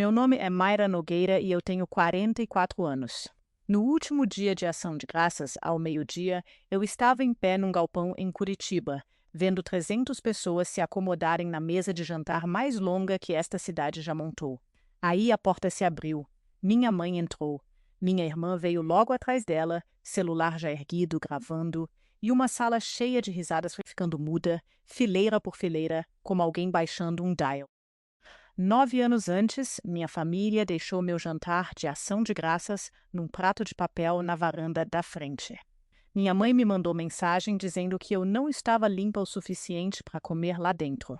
Meu nome é Mayra Nogueira e eu tenho 44 anos. No último dia de Ação de Graças, ao meio-dia, eu estava em pé num galpão em Curitiba, vendo 300 pessoas se acomodarem na mesa de jantar mais longa que esta cidade já montou. Aí a porta se abriu. Minha mãe entrou. Minha irmã veio logo atrás dela, celular já erguido, gravando, e uma sala cheia de risadas foi ficando muda, fileira por fileira, como alguém baixando um dial. 9 anos antes, minha família deixou meu jantar de ação de graças num prato de papel na varanda da frente. Minha mãe me mandou mensagem dizendo que eu não estava limpa o suficiente para comer lá dentro.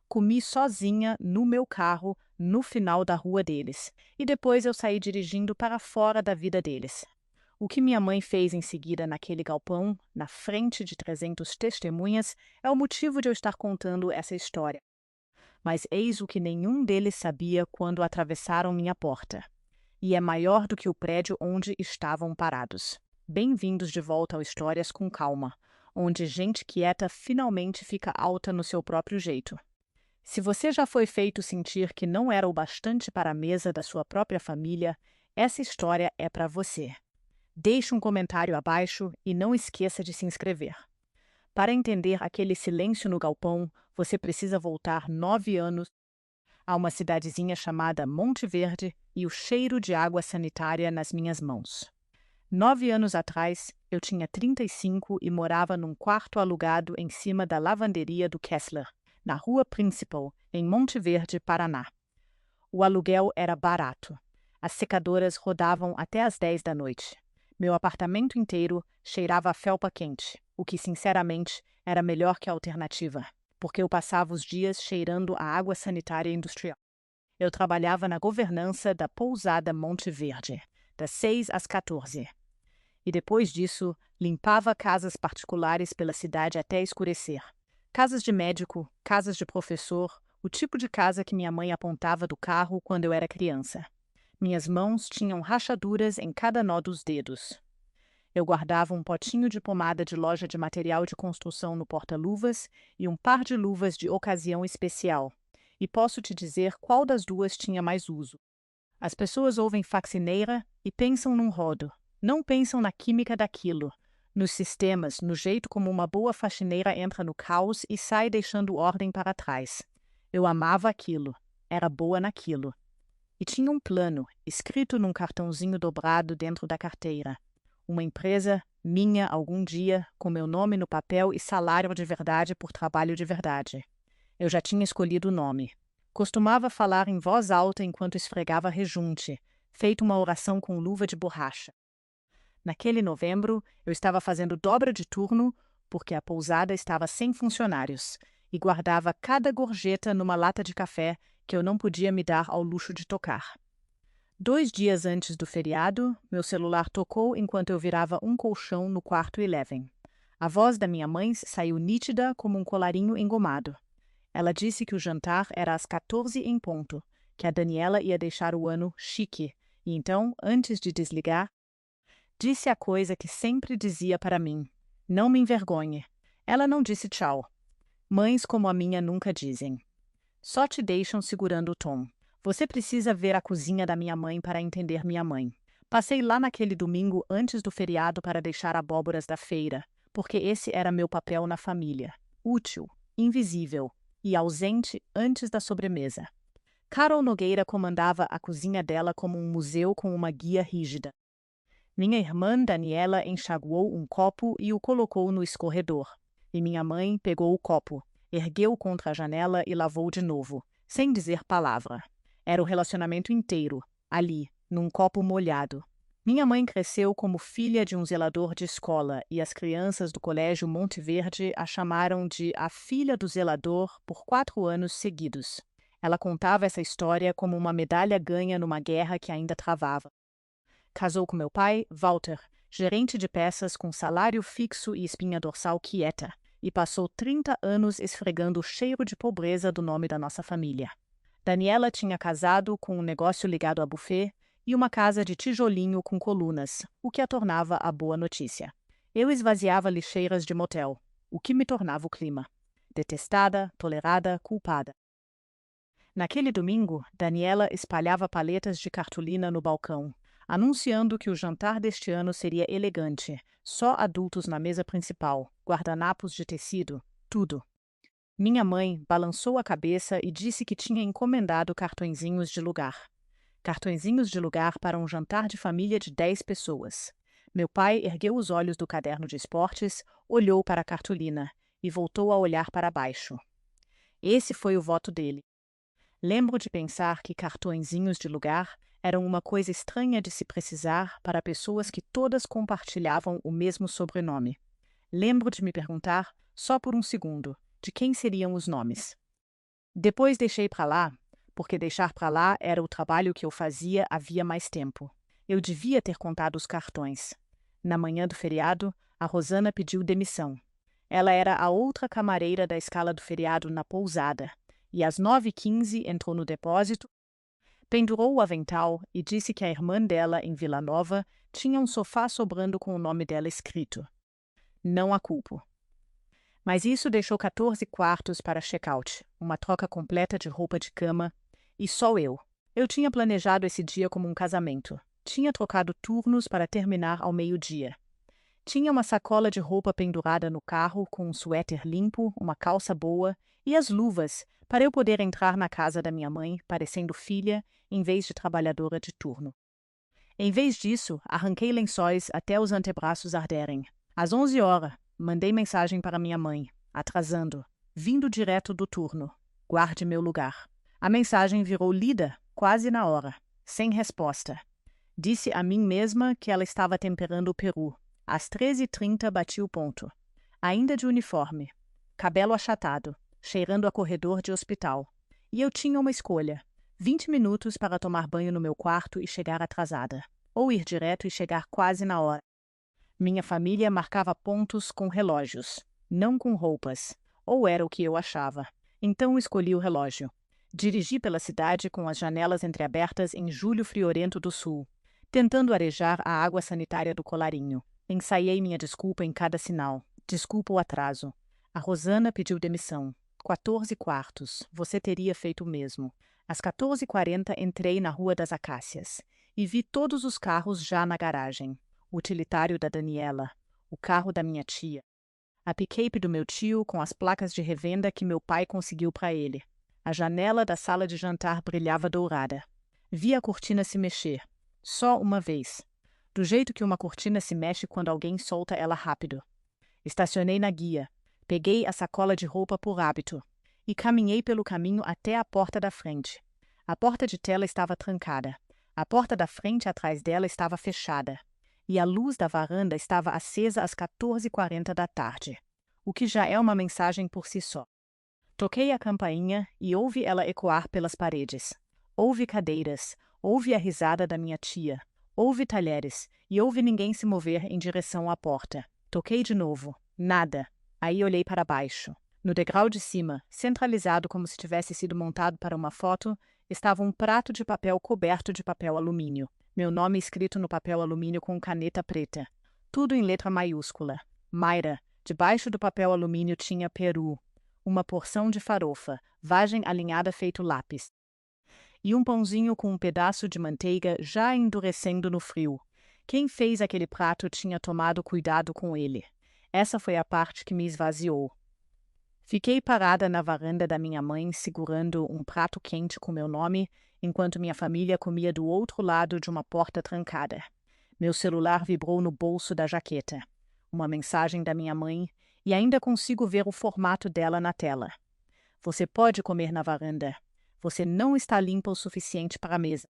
Comi sozinha no meu carro no final da rua deles, e depois eu saí dirigindo para fora da vida deles. O que minha mãe fez em seguida naquele galpão, na frente de 300 testemunhas, é o motivo de eu estar contando essa história. Mas eis o que nenhum deles sabia quando atravessaram minha porta. E é maior do que o prédio onde estavam parados. Bem-vindos de volta ao Histórias com Calma, onde gente quieta finalmente fica alta no seu próprio jeito. Se você já foi feito sentir que não era o bastante para a mesa da sua própria família, essa história é para você. Deixe um comentário abaixo e não esqueça de se inscrever. Para entender aquele silêncio no galpão, você precisa voltar 9 anos a uma cidadezinha chamada Monte Verde e o cheiro de água sanitária nas minhas mãos. 9 anos atrás, eu tinha 35 e morava num quarto alugado em cima da lavanderia do Kessler, na Rua Principal, em Monte Verde, Paraná. O aluguel era barato. As secadoras rodavam até às 10 da noite. Meu apartamento inteiro cheirava a felpa quente, o que, sinceramente, era melhor que a alternativa, porque eu passava os dias cheirando a água sanitária industrial. Eu trabalhava na governança da pousada Monte Verde, das 6 às 14. E depois disso, limpava casas particulares pela cidade até escurecer. Casas de médico, casas de professor, o tipo de casa que minha mãe apontava do carro quando eu era criança. Minhas mãos tinham rachaduras em cada nó dos dedos. Eu guardava um potinho de pomada de loja de material de construção no porta-luvas e um par de luvas de ocasião especial. E posso te dizer qual das duas tinha mais uso. As pessoas ouvem faxineira e pensam num rodo. Não pensam na química daquilo, nos sistemas, no jeito como uma boa faxineira entra no caos e sai deixando ordem para trás. Eu amava aquilo. Era boa naquilo. E tinha um plano, escrito num cartãozinho dobrado dentro da carteira. Uma empresa minha algum dia, com meu nome no papel e salário de verdade por trabalho de verdade. Eu já tinha escolhido o nome. Costumava falar em voz alta enquanto esfregava rejunte, feito uma oração com luva de borracha. Naquele novembro, eu estava fazendo dobra de turno porque a pousada estava sem funcionários e guardava cada gorjeta numa lata de café que eu não podia me dar ao luxo de tocar. 2 dias antes do feriado, meu celular tocou enquanto eu virava um colchão no quarto 11. A voz da minha mãe saiu nítida como um colarinho engomado. Ela disse que o jantar era às 14 em ponto, que a Daniela ia deixar o ano chique, e então, antes de desligar, disse a coisa que sempre dizia para mim: não me envergonhe. Ela não disse tchau. Mães como a minha nunca dizem. Só te deixam segurando o tom. Você precisa ver a cozinha da minha mãe para entender minha mãe. Passei lá naquele domingo antes do feriado para deixar abóboras da feira, porque esse era meu papel na família. Útil, invisível e ausente antes da sobremesa. Carol Nogueira comandava a cozinha dela como um museu com uma guia rígida. Minha irmã Daniela enxaguou um copo e o colocou no escorredor. E minha mãe pegou o copo, ergueu contra a janela e lavou de novo, sem dizer palavra. Era o relacionamento inteiro, ali, num copo molhado. Minha mãe cresceu como filha de um zelador de escola e as crianças do colégio Monte Verde a chamaram de a filha do zelador por 4 anos seguidos. Ela contava essa história como uma medalha ganha numa guerra que ainda travava. Casou com meu pai, Walter, gerente de peças com salário fixo e espinha dorsal quieta, e passou 30 anos esfregando o cheiro de pobreza do nome da nossa família. Daniela tinha casado com um negócio ligado a buffet e uma casa de tijolinho com colunas, o que a tornava a boa notícia. Eu esvaziava lixeiras de motel, o que me tornava o clima. Detestada, tolerada, culpada. Naquele domingo, Daniela espalhava paletas de cartolina no balcão, anunciando que o jantar deste ano seria elegante, só adultos na mesa principal, guardanapos de tecido, tudo. Minha mãe balançou a cabeça e disse que tinha encomendado cartõezinhos de lugar. Cartõezinhos de lugar para um jantar de família de 10 pessoas. Meu pai ergueu os olhos do caderno de esportes, olhou para a cartolina e voltou a olhar para baixo. Esse foi o voto dele. Lembro de pensar que cartõezinhos de lugar eram uma coisa estranha de se precisar para pessoas que todas compartilhavam o mesmo sobrenome. Lembro de me perguntar, só por um segundo, de quem seriam os nomes. Depois deixei para lá, porque deixar para lá era o trabalho que eu fazia havia mais tempo. Eu devia ter contado os cartões. Na manhã do feriado, a Rosana pediu demissão. Ela era a outra camareira da escala do feriado na pousada, e às 9h15 entrou no depósito, pendurou o avental e disse que a irmã dela, em Vila Nova, tinha um sofá sobrando com o nome dela escrito. Não a culpo. Mas isso deixou 14 quartos para check-out, uma troca completa de roupa de cama, e só eu. Eu tinha planejado esse dia como um casamento. Tinha trocado turnos para terminar ao meio-dia. Tinha uma sacola de roupa pendurada no carro com um suéter limpo, uma calça boa e as luvas para eu poder entrar na casa da minha mãe, parecendo filha, em vez de trabalhadora de turno. Em vez disso, arranquei lençóis até os antebraços arderem. Às 11h, mandei mensagem para minha mãe, atrasando, vindo direto do turno. Guarde meu lugar. A mensagem virou lida quase na hora, sem resposta. Disse a mim mesma que ela estava temperando o peru. Às 13h30 bati o ponto. Ainda de uniforme, cabelo achatado, cheirando a corredor de hospital. E eu tinha uma escolha: 20 minutos para tomar banho no meu quarto e chegar atrasada, ou ir direto e chegar quase na hora. Minha família marcava pontos com relógios, não com roupas, ou era o que eu achava. Então escolhi o relógio. Dirigi pela cidade com as janelas entreabertas em julho friorento do sul, tentando arejar a água sanitária do colarinho. Ensaiei minha desculpa em cada sinal. Desculpa o atraso. A Rosana pediu demissão. 14 quartos. Você teria feito o mesmo. Às 14h40 entrei na Rua das Acácias e vi todos os carros já na garagem. O utilitário da Daniela. O carro da minha tia. A picape do meu tio com as placas de revenda que meu pai conseguiu para ele. A janela da sala de jantar brilhava dourada. Vi a cortina se mexer. Só uma vez. Do jeito que uma cortina se mexe quando alguém solta ela rápido. Estacionei na guia, peguei a sacola de roupa por hábito e caminhei pelo caminho até a porta da frente. A porta de tela estava trancada, a porta da frente atrás dela estava fechada e a luz da varanda estava acesa às 14h40 da tarde, o que já é uma mensagem por si só. Toquei a campainha e ouvi ela ecoar pelas paredes. Ouvi cadeiras, ouvi a risada da minha tia. Houve talheres, e houve ninguém se mover em direção à porta. Toquei de novo. Nada. Aí olhei para baixo. No degrau de cima, centralizado como se tivesse sido montado para uma foto, estava um prato de papel coberto de papel alumínio. Meu nome escrito no papel alumínio com caneta preta. Tudo em letra maiúscula. Mayra. Debaixo do papel alumínio tinha peru. Uma porção de farofa, vagem alinhada feito lápis. E um pãozinho com um pedaço de manteiga já endurecendo no frio. Quem fez aquele prato tinha tomado cuidado com ele. Essa foi a parte que me esvaziou. Fiquei parada na varanda da minha mãe, segurando um prato quente com meu nome, enquanto minha família comia do outro lado de uma porta trancada. Meu celular vibrou no bolso da jaqueta. Uma mensagem da minha mãe, e ainda consigo ver o formato dela na tela. Você pode comer na varanda. Você não está limpa o suficiente para a mesa.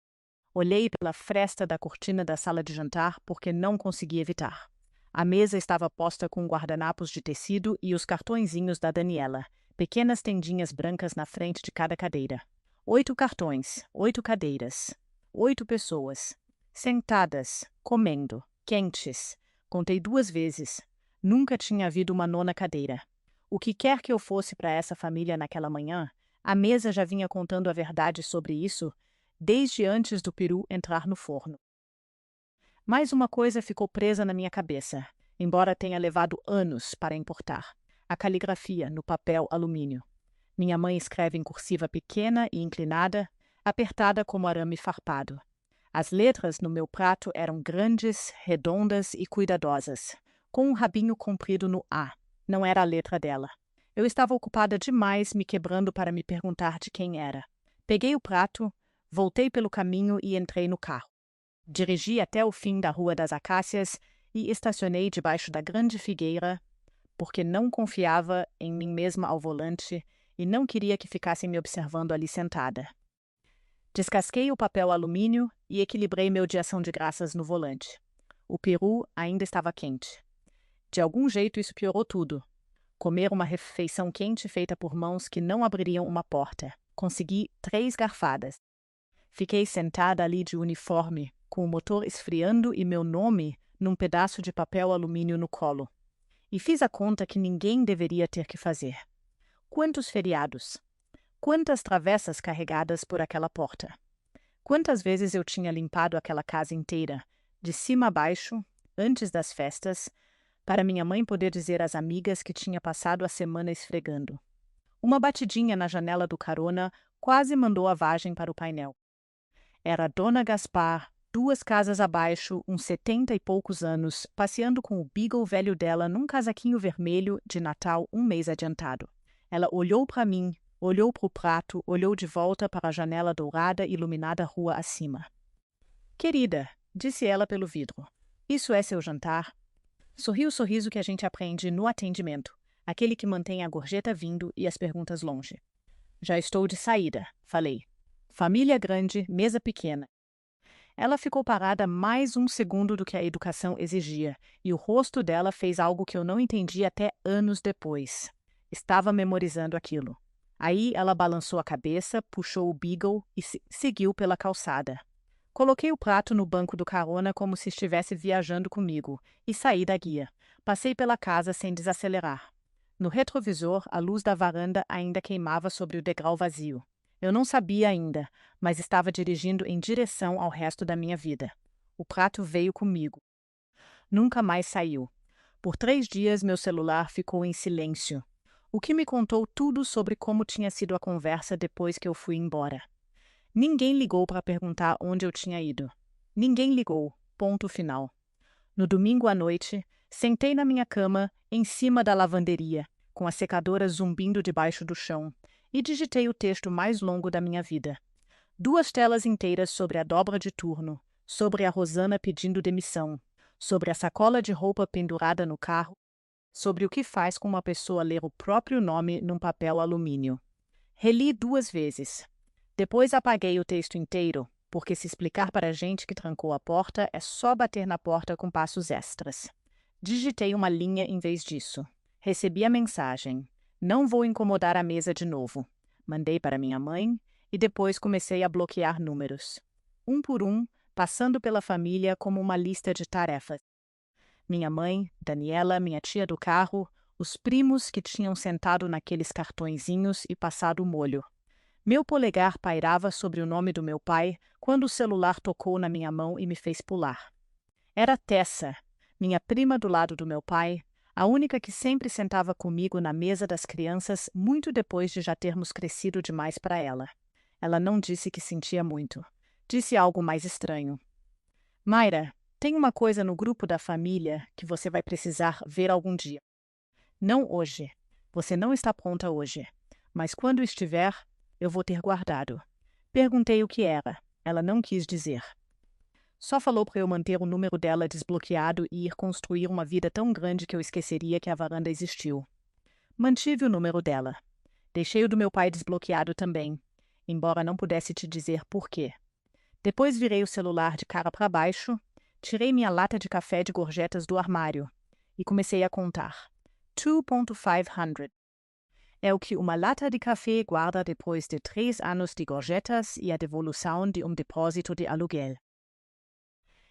Olhei pela fresta da cortina da sala de jantar porque não consegui evitar. A mesa estava posta com guardanapos de tecido e os cartõezinhos da Daniela, pequenas tendinhas brancas na frente de cada cadeira. 8 cartões, 8 cadeiras, 8 pessoas, sentadas, comendo, quentes. Contei 2 vezes. Nunca tinha havido uma 9ª cadeira. O que quer que eu fosse para essa família naquela manhã, a mesa já vinha contando a verdade sobre isso desde antes do peru entrar no forno. Mais uma coisa ficou presa na minha cabeça, embora tenha levado anos para importar: a caligrafia no papel alumínio. Minha mãe escreve em cursiva pequena e inclinada, apertada como arame farpado. As letras no meu prato eram grandes, redondas e cuidadosas, com um rabinho comprido no A. Não era a letra dela. Eu estava ocupada demais me quebrando para me perguntar de quem era. Peguei o prato, voltei pelo caminho e entrei no carro. Dirigi até o fim da Rua das Acácias e estacionei debaixo da grande figueira, porque não confiava em mim mesma ao volante e não queria que ficassem me observando ali sentada. Descasquei o papel alumínio e equilibrei meu de ação de graças no volante. O peru ainda estava quente. De algum jeito isso piorou tudo. Comer uma refeição quente feita por mãos que não abririam uma porta. Consegui 3 garfadas. Fiquei sentada ali de uniforme, com o motor esfriando e meu nome num pedaço de papel alumínio no colo. E fiz a conta que ninguém deveria ter que fazer. Quantos feriados? Quantas travessas carregadas por aquela porta? Quantas vezes eu tinha limpado aquela casa inteira, de cima a baixo, antes das festas, para minha mãe poder dizer às amigas que tinha passado a semana esfregando. Uma batidinha na janela do carona quase mandou a vagem para o painel. Era Dona Gaspar, 2 casas abaixo, uns 70 e poucos anos, passeando com o beagle velho dela num casaquinho vermelho de Natal 1 mês adiantado. Ela olhou para mim, olhou para o prato, olhou de volta para a janela dourada iluminada rua acima. Querida, disse ela pelo vidro, isso é seu jantar? Sorriu o sorriso que a gente aprende no atendimento, aquele que mantém a gorjeta vindo e as perguntas longe. Já estou de saída, falei. Família grande, mesa pequena. Ela ficou parada mais 1 segundo do que a educação exigia, e o rosto dela fez algo que eu não entendi até anos depois. Estava memorizando aquilo. Aí ela balançou a cabeça, puxou o beagle e seguiu pela calçada. Coloquei o prato no banco do carona como se estivesse viajando comigo e saí da guia. Passei pela casa sem desacelerar. No retrovisor, a luz da varanda ainda queimava sobre o degrau vazio. Eu não sabia ainda, mas estava dirigindo em direção ao resto da minha vida. O prato veio comigo. Nunca mais saiu. Por 3 dias meu celular ficou em silêncio, o que me contou tudo sobre como tinha sido a conversa depois que eu fui embora. Ninguém ligou para perguntar onde eu tinha ido. Ninguém ligou. Ponto final. No domingo à noite, sentei na minha cama, em cima da lavanderia, com a secadora zumbindo debaixo do chão, e digitei o texto mais longo da minha vida. 2 telas inteiras sobre a dobra de turno, sobre a Rosana pedindo demissão, sobre a sacola de roupa pendurada no carro, sobre o que faz com uma pessoa ler o próprio nome num papel alumínio. Reli 2 vezes. Depois apaguei o texto inteiro, porque se explicar para a gente que trancou a porta é só bater na porta com passos extras. Digitei uma linha em vez disso. Recebi a mensagem. Não vou incomodar a mesa de novo. Mandei para minha mãe e depois comecei a bloquear números. Um por um, passando pela família como uma lista de tarefas. Minha mãe, Daniela, minha tia do carro, os primos que tinham sentado naqueles cartõezinhos e passado o molho. Meu polegar pairava sobre o nome do meu pai quando o celular tocou na minha mão e me fez pular. Era Tessa, minha prima do lado do meu pai, a única que sempre sentava comigo na mesa das crianças muito depois de já termos crescido demais para ela. Ela não disse que sentia muito. Disse algo mais estranho. Mayra, tem uma coisa no grupo da família que você vai precisar ver algum dia. Não hoje. Você não está pronta hoje. Mas quando estiver, eu vou ter guardado. Perguntei o que era. Ela não quis dizer. Só falou para eu manter o número dela desbloqueado e ir construir uma vida tão grande que eu esqueceria que a varanda existiu. Mantive o número dela. Deixei o do meu pai desbloqueado também, embora não pudesse te dizer por quê. Depois virei o celular de cara para baixo, tirei minha lata de café de gorjetas do armário e comecei a contar. 2.500. É o que uma lata de café guarda depois de 3 anos de gorjetas e a devolução de um depósito de aluguel.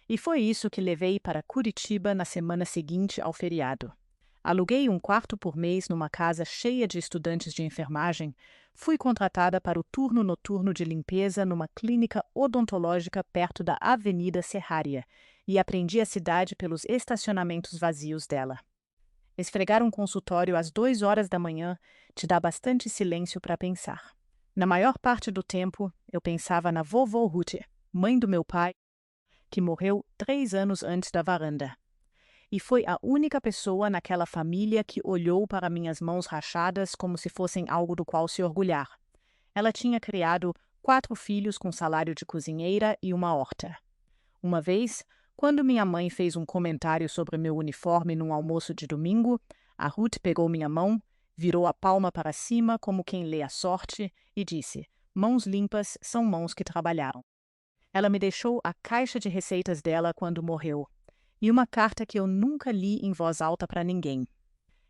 E foi isso que levei para Curitiba na semana seguinte ao feriado. Aluguei um quarto por mês numa casa cheia de estudantes de enfermagem, fui contratada para o turno noturno de limpeza numa clínica odontológica perto da Avenida Serraria e aprendi a cidade pelos estacionamentos vazios dela. Esfregar um consultório às 2 horas da manhã te dá bastante silêncio para pensar. Na maior parte do tempo, eu pensava na vovó Ruth, mãe do meu pai, que morreu 3 anos antes da varanda. E foi a única pessoa naquela família que olhou para minhas mãos rachadas como se fossem algo do qual se orgulhar. Ela tinha criado 4 filhos com salário de cozinheira e uma horta. Uma vez, quando minha mãe fez um comentário sobre meu uniforme num almoço de domingo, a Ruth pegou minha mão, virou a palma para cima como quem lê a sorte e disse: "Mãos limpas são mãos que trabalharam." Ela me deixou a caixa de receitas dela quando morreu, e uma carta que eu nunca li em voz alta para ninguém.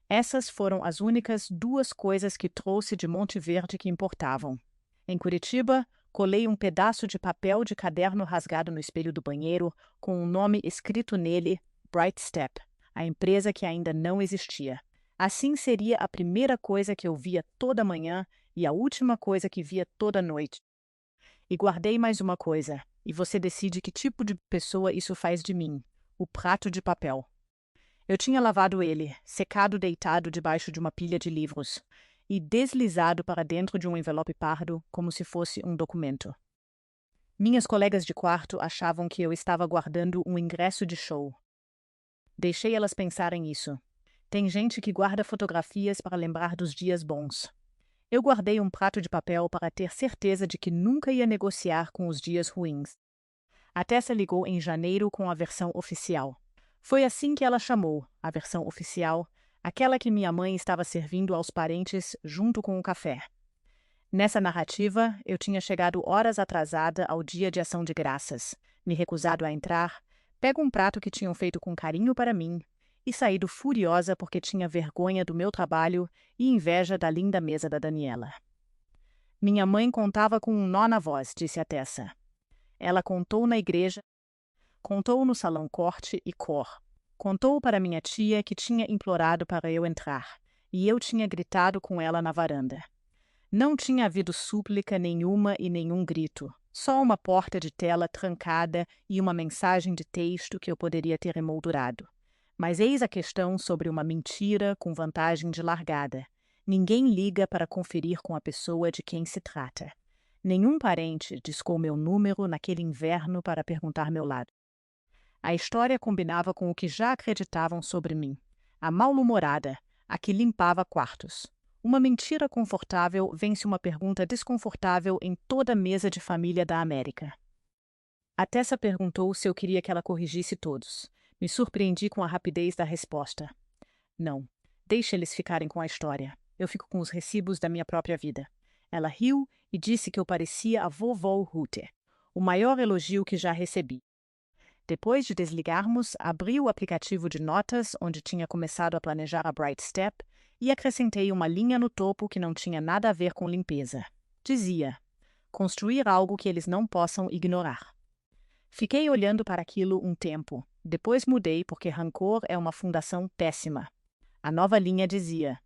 Essas foram as únicas 2 coisas que trouxe de Monte Verde que importavam. Em Curitiba, colei um pedaço de papel de caderno rasgado no espelho do banheiro, com um nome escrito nele, Bright Step, a empresa que ainda não existia. Assim seria a primeira coisa que eu via toda manhã e a última coisa que via toda noite. E guardei mais uma coisa, e você decide que tipo de pessoa isso faz de mim: o prato de papel. Eu tinha lavado ele, secado deitado debaixo de uma pilha de livros, e deslizado para dentro de um envelope pardo, como se fosse um documento. Minhas colegas de quarto achavam que eu estava guardando um ingresso de show. Deixei elas pensarem isso. Tem gente que guarda fotografias para lembrar dos dias bons. Eu guardei um prato de papel para ter certeza de que nunca ia negociar com os dias ruins. A Tessa ligou em janeiro com a versão oficial. Foi assim que ela chamou, a versão oficial, aquela que minha mãe estava servindo aos parentes junto com o café. Nessa narrativa, eu tinha chegado horas atrasada ao dia de ação de graças, me recusado a entrar, pego um prato que tinham feito com carinho para mim e saído furiosa porque tinha vergonha do meu trabalho e inveja da linda mesa da Daniela. Minha mãe contava com um nó na voz, disse a Tessa. Ela contou na igreja, contou no salão corte e cor. Contou para minha tia que tinha implorado para eu entrar, e eu tinha gritado com ela na varanda. Não tinha havido súplica nenhuma e nenhum grito, só uma porta de tela trancada e uma mensagem de texto que eu poderia ter emoldurado. Mas eis a questão sobre uma mentira com vantagem de largada. Ninguém liga para conferir com a pessoa de quem se trata. Nenhum parente discou meu número naquele inverno para perguntar meu lado. A história combinava com o que já acreditavam sobre mim. A mal-humorada, a que limpava quartos. Uma mentira confortável vence uma pergunta desconfortável em toda mesa de família da América. A Tessa perguntou se eu queria que ela corrigisse todos. Me surpreendi com a rapidez da resposta. Não, deixe eles ficarem com a história. Eu fico com os recibos da minha própria vida. Ela riu e disse que eu parecia a vovó Ruth, o maior elogio que já recebi. Depois de desligarmos, abri o aplicativo de notas onde tinha começado a planejar a Bright Step e acrescentei uma linha no topo que não tinha nada a ver com limpeza. Dizia: construir algo que eles não possam ignorar. Fiquei olhando para aquilo um tempo. Depois mudei porque rancor é uma fundação péssima. A nova linha dizia: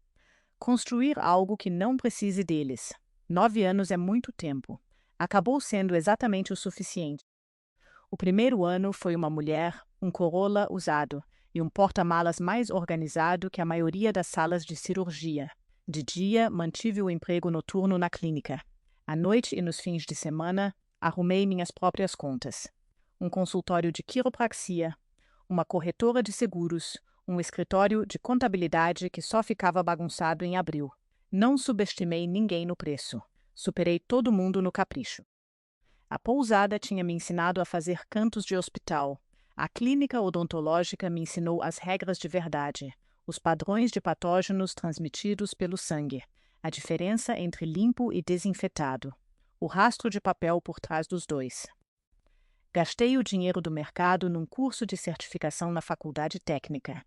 construir algo que não precise deles. 9 anos é muito tempo. Acabou sendo exatamente o suficiente. O primeiro ano foi uma mulher, um Corolla usado e um porta-malas mais organizado que a maioria das salas de cirurgia. De dia, mantive o emprego noturno na clínica. À noite e nos fins de semana, arrumei minhas próprias contas. Um consultório de quiropraxia, uma corretora de seguros, um escritório de contabilidade que só ficava bagunçado em abril. Não subestimei ninguém no preço. Superei todo mundo no capricho. A pousada tinha me ensinado a fazer cantos de hospital. A clínica odontológica me ensinou as regras de verdade, os padrões de patógenos transmitidos pelo sangue, a diferença entre limpo e desinfetado, o rastro de papel por trás dos dois. Gastei o dinheiro do mercado num curso de certificação na faculdade técnica.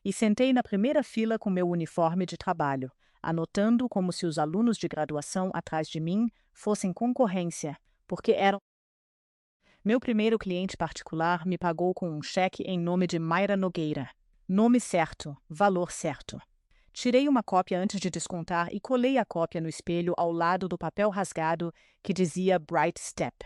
E sentei na primeira fila com meu uniforme de trabalho, anotando como se os alunos de graduação atrás de mim fossem concorrência, porque eram. Meu primeiro cliente particular me pagou com um cheque em nome de Mayra Nogueira. Nome certo, valor certo. Tirei uma cópia antes de descontar e colei a cópia no espelho ao lado do papel rasgado que dizia Bright Step.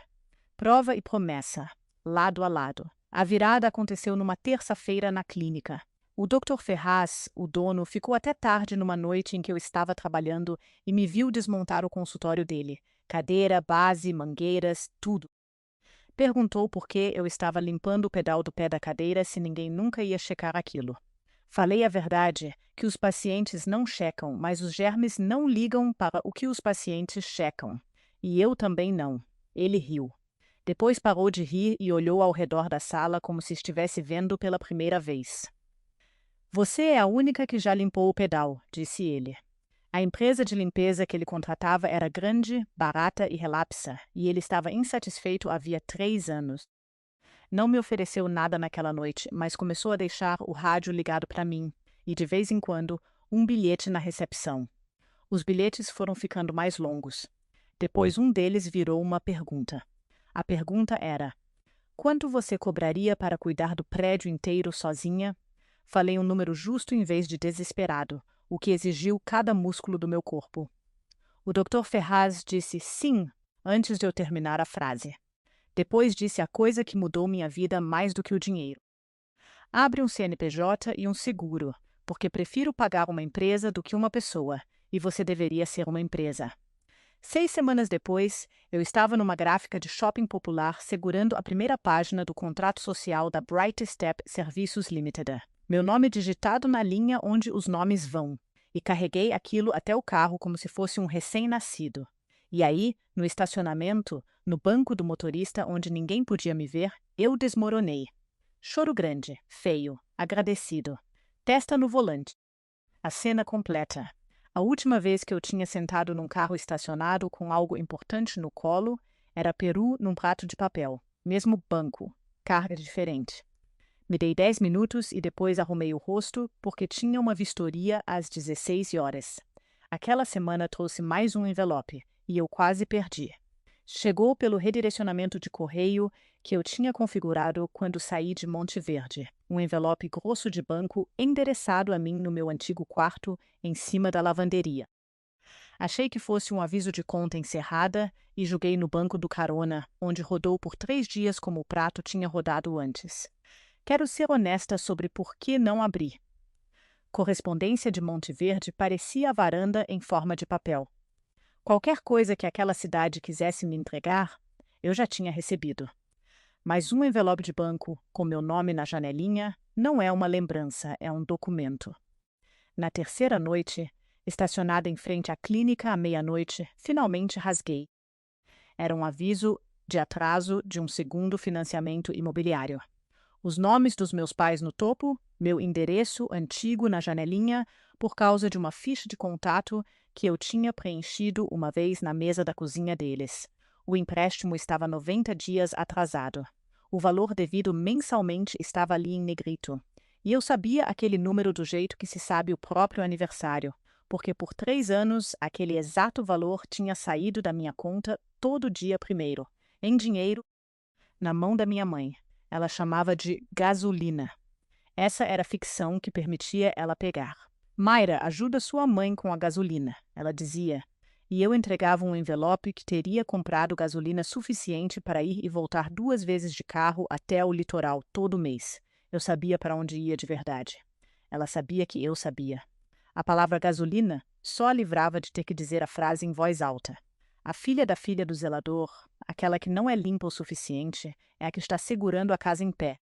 Prova e promessa, lado a lado. A virada aconteceu numa terça-feira na clínica. O Dr. Ferraz, o dono, ficou até tarde numa noite em que eu estava trabalhando e me viu desmontar o consultório dele. Cadeira, base, mangueiras, tudo. Perguntou por que eu estava limpando o pedal do pé da cadeira se ninguém nunca ia checar aquilo. Falei a verdade, que os pacientes não checam, mas os germes não ligam para o que os pacientes checam. E eu também não. Ele riu. Depois parou de rir e olhou ao redor da sala como se estivesse vendo pela primeira vez. Você é a única que já limpou o pedal, disse ele. A empresa de limpeza que ele contratava era grande, barata e relapsa, e ele estava insatisfeito havia 3 anos. Não me ofereceu nada naquela noite, mas começou a deixar o rádio ligado para mim, e de vez em quando, um bilhete na recepção. Os bilhetes foram ficando mais longos. Depois um deles virou uma pergunta. A pergunta era: quanto você cobraria para cuidar do prédio inteiro sozinha? Falei um número justo em vez de desesperado, o que exigiu cada músculo do meu corpo. O Dr. Ferraz disse sim antes de eu terminar a frase. Depois disse a coisa que mudou minha vida mais do que o dinheiro. Abre um CNPJ e um seguro, porque prefiro pagar uma empresa do que uma pessoa, e você deveria ser uma empresa. 6 semanas depois, eu estava numa gráfica de shopping popular segurando a primeira página do contrato social da Bright Step Serviços Limited. Meu nome digitado na linha onde os nomes vão, e carreguei aquilo até o carro como se fosse um recém-nascido. E aí, no estacionamento, no banco do motorista onde ninguém podia me ver, eu desmoronei. Choro grande, feio, agradecido. Testa no volante. A cena completa. A última vez que eu tinha sentado num carro estacionado com algo importante no colo era peru num prato de papel. Mesmo banco, carga diferente. Me dei 10 minutos e depois arrumei o rosto porque tinha uma vistoria às 16 horas. Aquela semana trouxe mais um envelope e eu quase perdi. Chegou pelo redirecionamento de correio que eu tinha configurado quando saí de Monte Verde. Um envelope grosso de banco endereçado a mim no meu antigo quarto, em cima da lavanderia. Achei que fosse um aviso de conta encerrada e joguei no banco do carona, onde rodou por 3 dias como o prato tinha rodado antes. Quero ser honesta sobre por que não abri. Correspondência de Monte Verde parecia a varanda em forma de papel. Qualquer coisa que aquela cidade quisesse me entregar, eu já tinha recebido. Mas um envelope de banco com meu nome na janelinha não é uma lembrança, é um documento. Na terceira noite, estacionada em frente à clínica à meia-noite, finalmente rasguei. Era um aviso de atraso de um segundo financiamento imobiliário. Os nomes dos meus pais no topo, meu endereço antigo na janelinha, por causa de uma ficha de contato que eu tinha preenchido uma vez na mesa da cozinha deles. O empréstimo estava 90 dias atrasado. O valor devido mensalmente estava ali em negrito. E eu sabia aquele número do jeito que se sabe o próprio aniversário, porque por 3 anos aquele exato valor tinha saído da minha conta todo dia primeiro, em dinheiro, na mão da minha mãe. Ela chamava de gasolina. Essa era a ficção que permitia ela pegar. Mayra, ajuda sua mãe com a gasolina, ela dizia. E eu entregava um envelope que teria comprado gasolina suficiente para ir e voltar 2 vezes de carro até o litoral todo mês. Eu sabia para onde ia de verdade. Ela sabia que eu sabia. A palavra gasolina só a livrava de ter que dizer a frase em voz alta. A filha da filha do zelador, aquela que não é limpa o suficiente, é a que está segurando a casa em pé.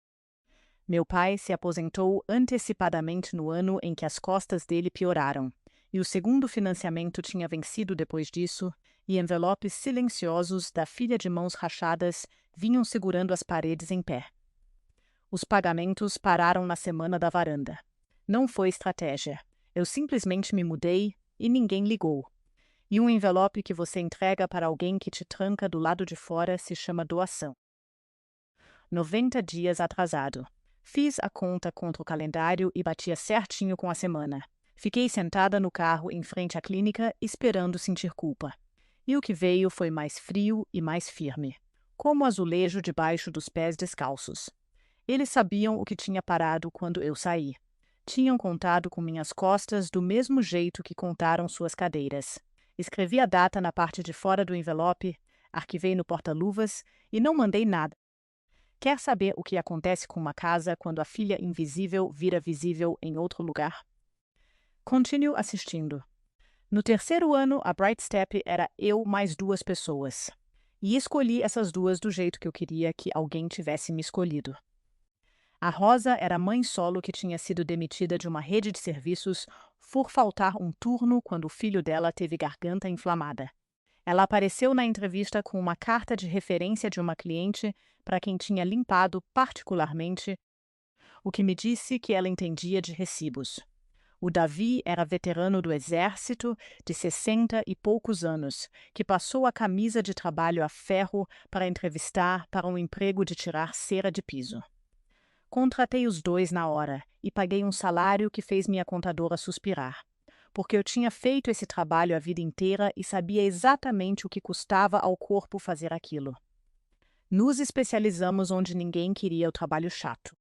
Meu pai se aposentou antecipadamente no ano em que as costas dele pioraram, e o segundo financiamento tinha vencido depois disso, e envelopes silenciosos da filha de mãos rachadas vinham segurando as paredes em pé. Os pagamentos pararam na semana da varanda. Não foi estratégia. Eu simplesmente me mudei e ninguém ligou. E um envelope que você entrega para alguém que te tranca do lado de fora se chama doação. 90 dias atrasado. Fiz a conta contra o calendário e batia certinho com a semana. Fiquei sentada no carro em frente à clínica, esperando sentir culpa. E o que veio foi mais frio e mais firme, como azulejo debaixo dos pés descalços. Eles sabiam o que tinha parado quando eu saí. Tinham contado com minhas costas do mesmo jeito que contaram suas cadeiras. Escrevi a data na parte de fora do envelope, arquivei no porta-luvas e não mandei nada. Quer saber o que acontece com uma casa quando a filha invisível vira visível em outro lugar? Continue assistindo. No terceiro ano, a Bright Step era eu mais 2 pessoas. E escolhi essas duas do jeito que eu queria que alguém tivesse me escolhido. A Rosa era a mãe solo que tinha sido demitida de uma rede de serviços por faltar um turno quando o filho dela teve garganta inflamada. Ela apareceu na entrevista com uma carta de referência de uma cliente para quem tinha limpado particularmente, o que me disse que ela entendia de recibos. O Davi era veterano do exército, de 60 e poucos anos, que passou a camisa de trabalho a ferro para entrevistar para um emprego de tirar cera de piso. Contratei os dois na hora e paguei um salário que fez minha contadora suspirar, porque eu tinha feito esse trabalho a vida inteira e sabia exatamente o que custava ao corpo fazer aquilo. Nos especializamos onde ninguém queria o trabalho chato.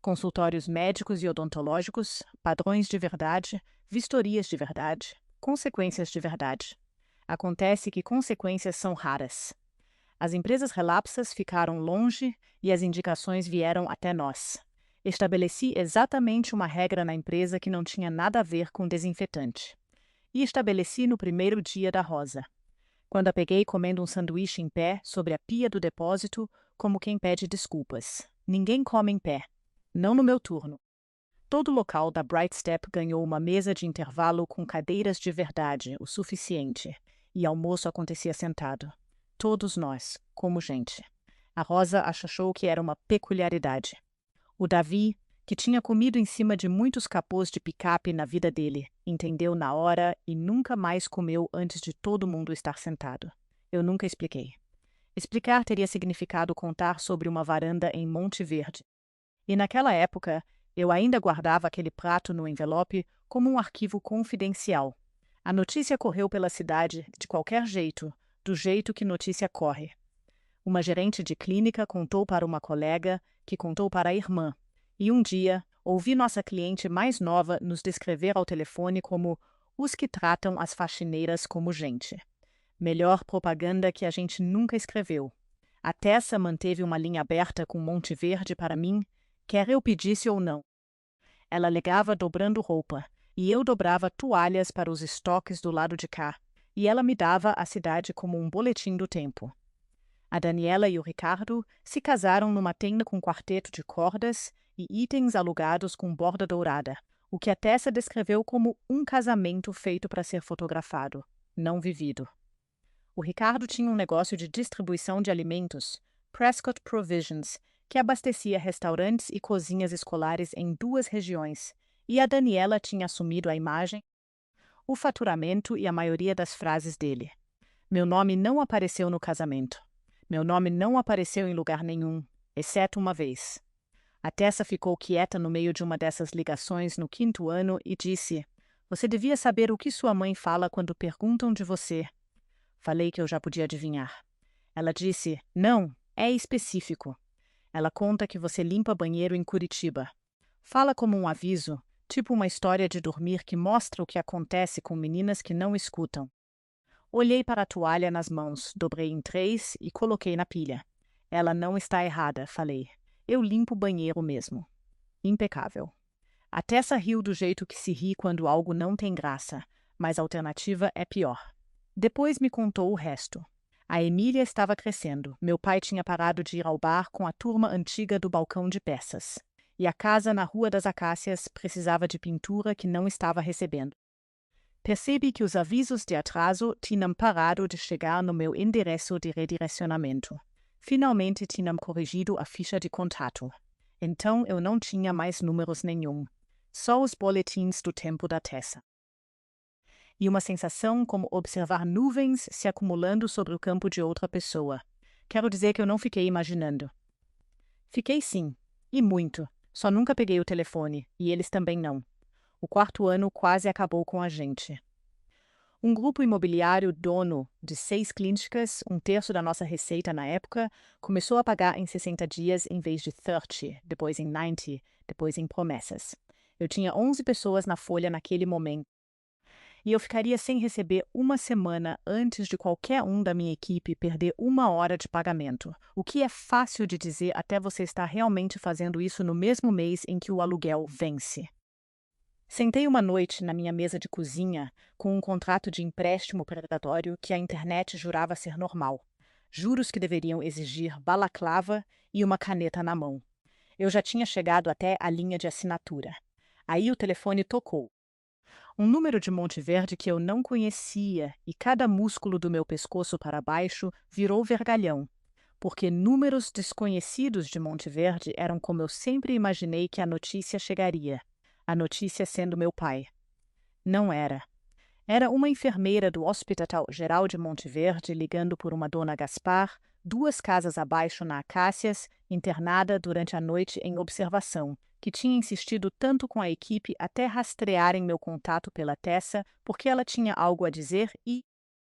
Consultórios médicos e odontológicos, padrões de verdade, vistorias de verdade, consequências de verdade. Acontece que consequências são raras. As empresas relapsas ficaram longe e as indicações vieram até nós. Estabeleci exatamente uma regra na empresa que não tinha nada a ver com desinfetante. E estabeleci no primeiro dia da Rosa, quando a peguei comendo um sanduíche em pé sobre a pia do depósito, como quem pede desculpas. Ninguém come em pé. Não no meu turno. Todo local da Bright Step ganhou uma mesa de intervalo com cadeiras de verdade, o suficiente, e almoço acontecia sentado. Todos nós, como gente. A Rosa achou que era uma peculiaridade. O Davi, que tinha comido em cima de muitos capôs de picape na vida dele, entendeu na hora e nunca mais comeu antes de todo mundo estar sentado. Eu nunca expliquei. Explicar teria significado contar sobre uma varanda em Monte Verde. E naquela época, eu ainda guardava aquele prato no envelope como um arquivo confidencial. A notícia correu pela cidade de qualquer jeito, do jeito que notícia corre. Uma gerente de clínica contou para uma colega, que contou para a irmã. E um dia, ouvi nossa cliente mais nova nos descrever ao telefone como os que tratam as faxineiras como gente. Melhor propaganda que a gente nunca escreveu. A Tessa manteve uma linha aberta com Monte Verde para mim, quer eu pedisse ou não. Ela legava dobrando roupa, e eu dobrava toalhas para os estoques do lado de cá, e ela me dava a cidade como um boletim do tempo. A Daniela e o Ricardo se casaram numa tenda com quarteto de cordas e itens alugados com borda dourada, o que a Tessa descreveu como um casamento feito para ser fotografado, não vivido. O Ricardo tinha um negócio de distribuição de alimentos, Prescott Provisions, que abastecia restaurantes e cozinhas escolares em 2 regiões, e a Daniela tinha assumido a imagem, o faturamento e a maioria das frases dele. Meu nome não apareceu no casamento. Meu nome não apareceu em lugar nenhum, exceto uma vez. A Tessa ficou quieta no meio de uma dessas ligações no 5º ano e disse: "Você devia saber o que sua mãe fala quando perguntam de você." Falei que eu já podia adivinhar. Ela disse: "Não, é específico." Ela conta que você limpa banheiro em Curitiba. Fala como um aviso, tipo uma história de dormir que mostra o que acontece com meninas que não escutam. Olhei para a toalha nas mãos, dobrei em 3 e coloquei na pilha. Ela não está errada, falei. Eu limpo o banheiro mesmo. Impecável. A Tessa riu do jeito que se ri quando algo não tem graça, mas a alternativa é pior. Depois me contou o resto. A Emília estava crescendo. Meu pai tinha parado de ir ao bar com a turma antiga do balcão de peças. E a casa na Rua das Acácias precisava de pintura que não estava recebendo. Percebi que os avisos de atraso tinham parado de chegar no meu endereço de redirecionamento. Finalmente tinham corrigido a ficha de contato. Então eu não tinha mais números nenhum. Só os boletins do tempo da Tessa. E uma sensação como observar nuvens se acumulando sobre o campo de outra pessoa. Quero dizer que eu não fiquei imaginando. Fiquei sim, e muito. Só nunca peguei o telefone, e eles também não. O 4º ano quase acabou com a gente. Um grupo imobiliário dono de 6 clínicas, 1/3 da nossa receita na época, começou a pagar em 60 dias em vez de 30, depois em 90, depois em promessas. Eu tinha 11 pessoas na folha naquele momento. e eu ficaria sem receber uma semana antes de qualquer um da minha equipe perder 1 hora de pagamento. O que é fácil de dizer até você estar realmente fazendo isso no mesmo mês em que o aluguel vence. Sentei uma noite na minha mesa de cozinha com um contrato de empréstimo predatório que a internet jurava ser normal. Juros que deveriam exigir balaclava e uma caneta na mão. Eu já tinha chegado até a linha de assinatura. Aí o telefone tocou. Um número de Monte Verde que eu não conhecia e cada músculo do meu pescoço para baixo virou vergalhão, porque números desconhecidos de Monte Verde eram como eu sempre imaginei que a notícia chegaria. A notícia sendo meu pai. Não era. Era uma enfermeira do Hospital Geral de Monte Verde ligando por uma dona Gaspar, 2 casas abaixo na Acácias, internada durante a noite em observação, que tinha insistido tanto com a equipe até rastrearem meu contato pela Tessa, porque ela tinha algo a dizer e,